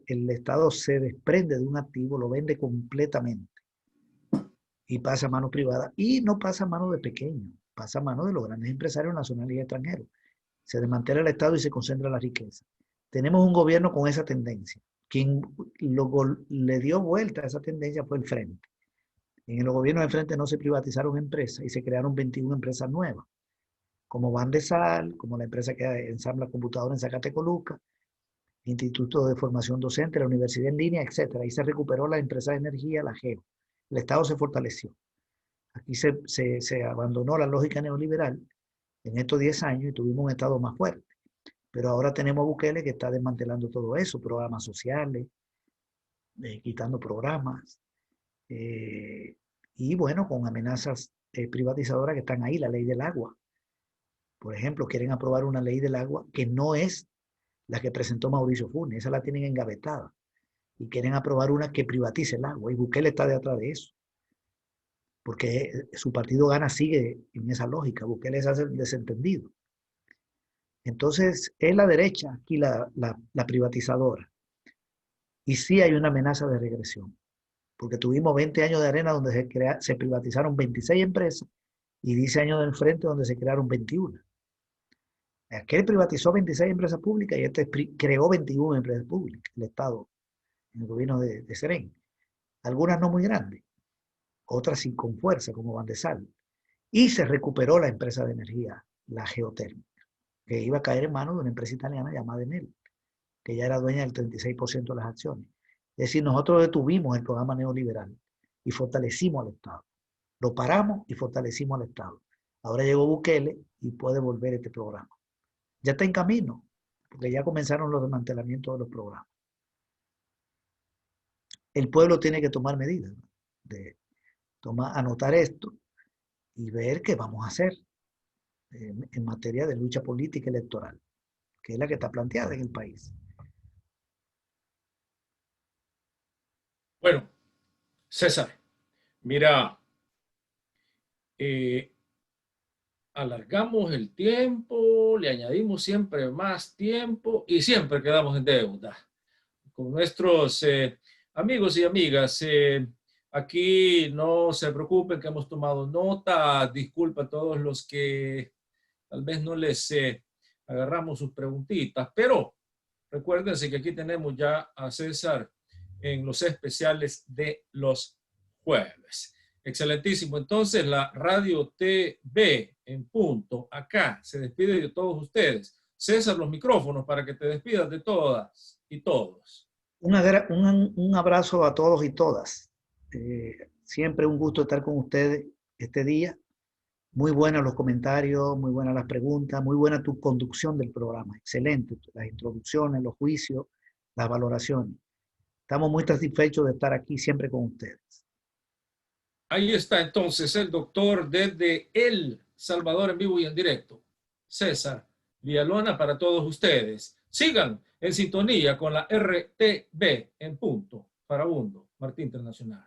el Estado se desprende de un activo, lo vende completamente y pasa a manos privadas, y no pasa a manos de pequeños, pasa a manos de los grandes empresarios nacionales y extranjeros. Se desmantela el Estado y se concentra la riqueza. Tenemos un gobierno con esa tendencia. Quien le dio vuelta a esa tendencia fue el Frente. En el gobierno del Frente no se privatizaron empresas y se crearon 21 empresas nuevas, como Bandesal, como la empresa que ensambla computadoras en Zacatecoluca, Instituto de Formación Docente, la Universidad en Línea, etc. Ahí se recuperó la empresa de energía, la GEO. El Estado se fortaleció. Aquí se abandonó la lógica neoliberal en estos 10 años y tuvimos un Estado más fuerte. Pero ahora tenemos a Bukele que está desmantelando todo eso, programas sociales, quitando programas, y bueno, con amenazas privatizadoras que están ahí, la ley del agua. Por ejemplo, quieren aprobar una ley del agua que no es la que presentó Mauricio Funes, esa la tienen engavetada. Y quieren aprobar una que privatice el agua, y Bukele está detrás de eso, porque su partido Gana sigue en esa lógica, Bukele se hace el desentendido. Entonces, es la derecha aquí la privatizadora. Y sí hay una amenaza de regresión, porque tuvimos 20 años de Arena donde se privatizaron 26 empresas y dice años del frente donde se crearon 21. Aquel privatizó 26 empresas públicas y este creó 21 empresas públicas, el Estado, en el gobierno de Serén. Algunas no muy grandes, otras sí con fuerza, como Bandesal. Y se recuperó la empresa de energía, la geotérmica, que iba a caer en manos de una empresa italiana llamada Enel, que ya era dueña del 36% de las acciones. Es decir, nosotros detuvimos el programa neoliberal y fortalecimos al Estado. Lo paramos y fortalecimos al Estado. Ahora llegó Bukele y puede volver este programa. Ya está en camino, porque ya comenzaron los desmantelamientos de los programas. El pueblo tiene que tomar medidas, ¿no? Anotar esto y ver qué vamos a hacer en materia de lucha política electoral, que es la que está planteada en el país. Bueno, César, mira, alargamos el tiempo, le añadimos siempre más tiempo y siempre quedamos en deuda con nuestros amigos y amigas. Aquí no se preocupen que hemos tomado nota. Disculpa a todos los que tal vez no les agarramos sus preguntitas, pero recuérdense que aquí tenemos ya a César en los especiales de los jueves. Excelentísimo. Entonces, la Radio TV en punto, acá, se despide de todos ustedes. César, los micrófonos para que te despidas de todas y todos. Un abrazo a todos y todas. Siempre un gusto estar con ustedes este día. Muy buenos los comentarios, muy buenas las preguntas, muy buena tu conducción del programa. Excelente. Las introducciones, los juicios, las valoraciones. Estamos muy satisfechos de estar aquí siempre con ustedes. Ahí está entonces el doctor desde El Salvador en vivo y en directo, César Villalona, para todos ustedes. Sigan en sintonía con la RTV en punto, Farabundo, Martí Internacional.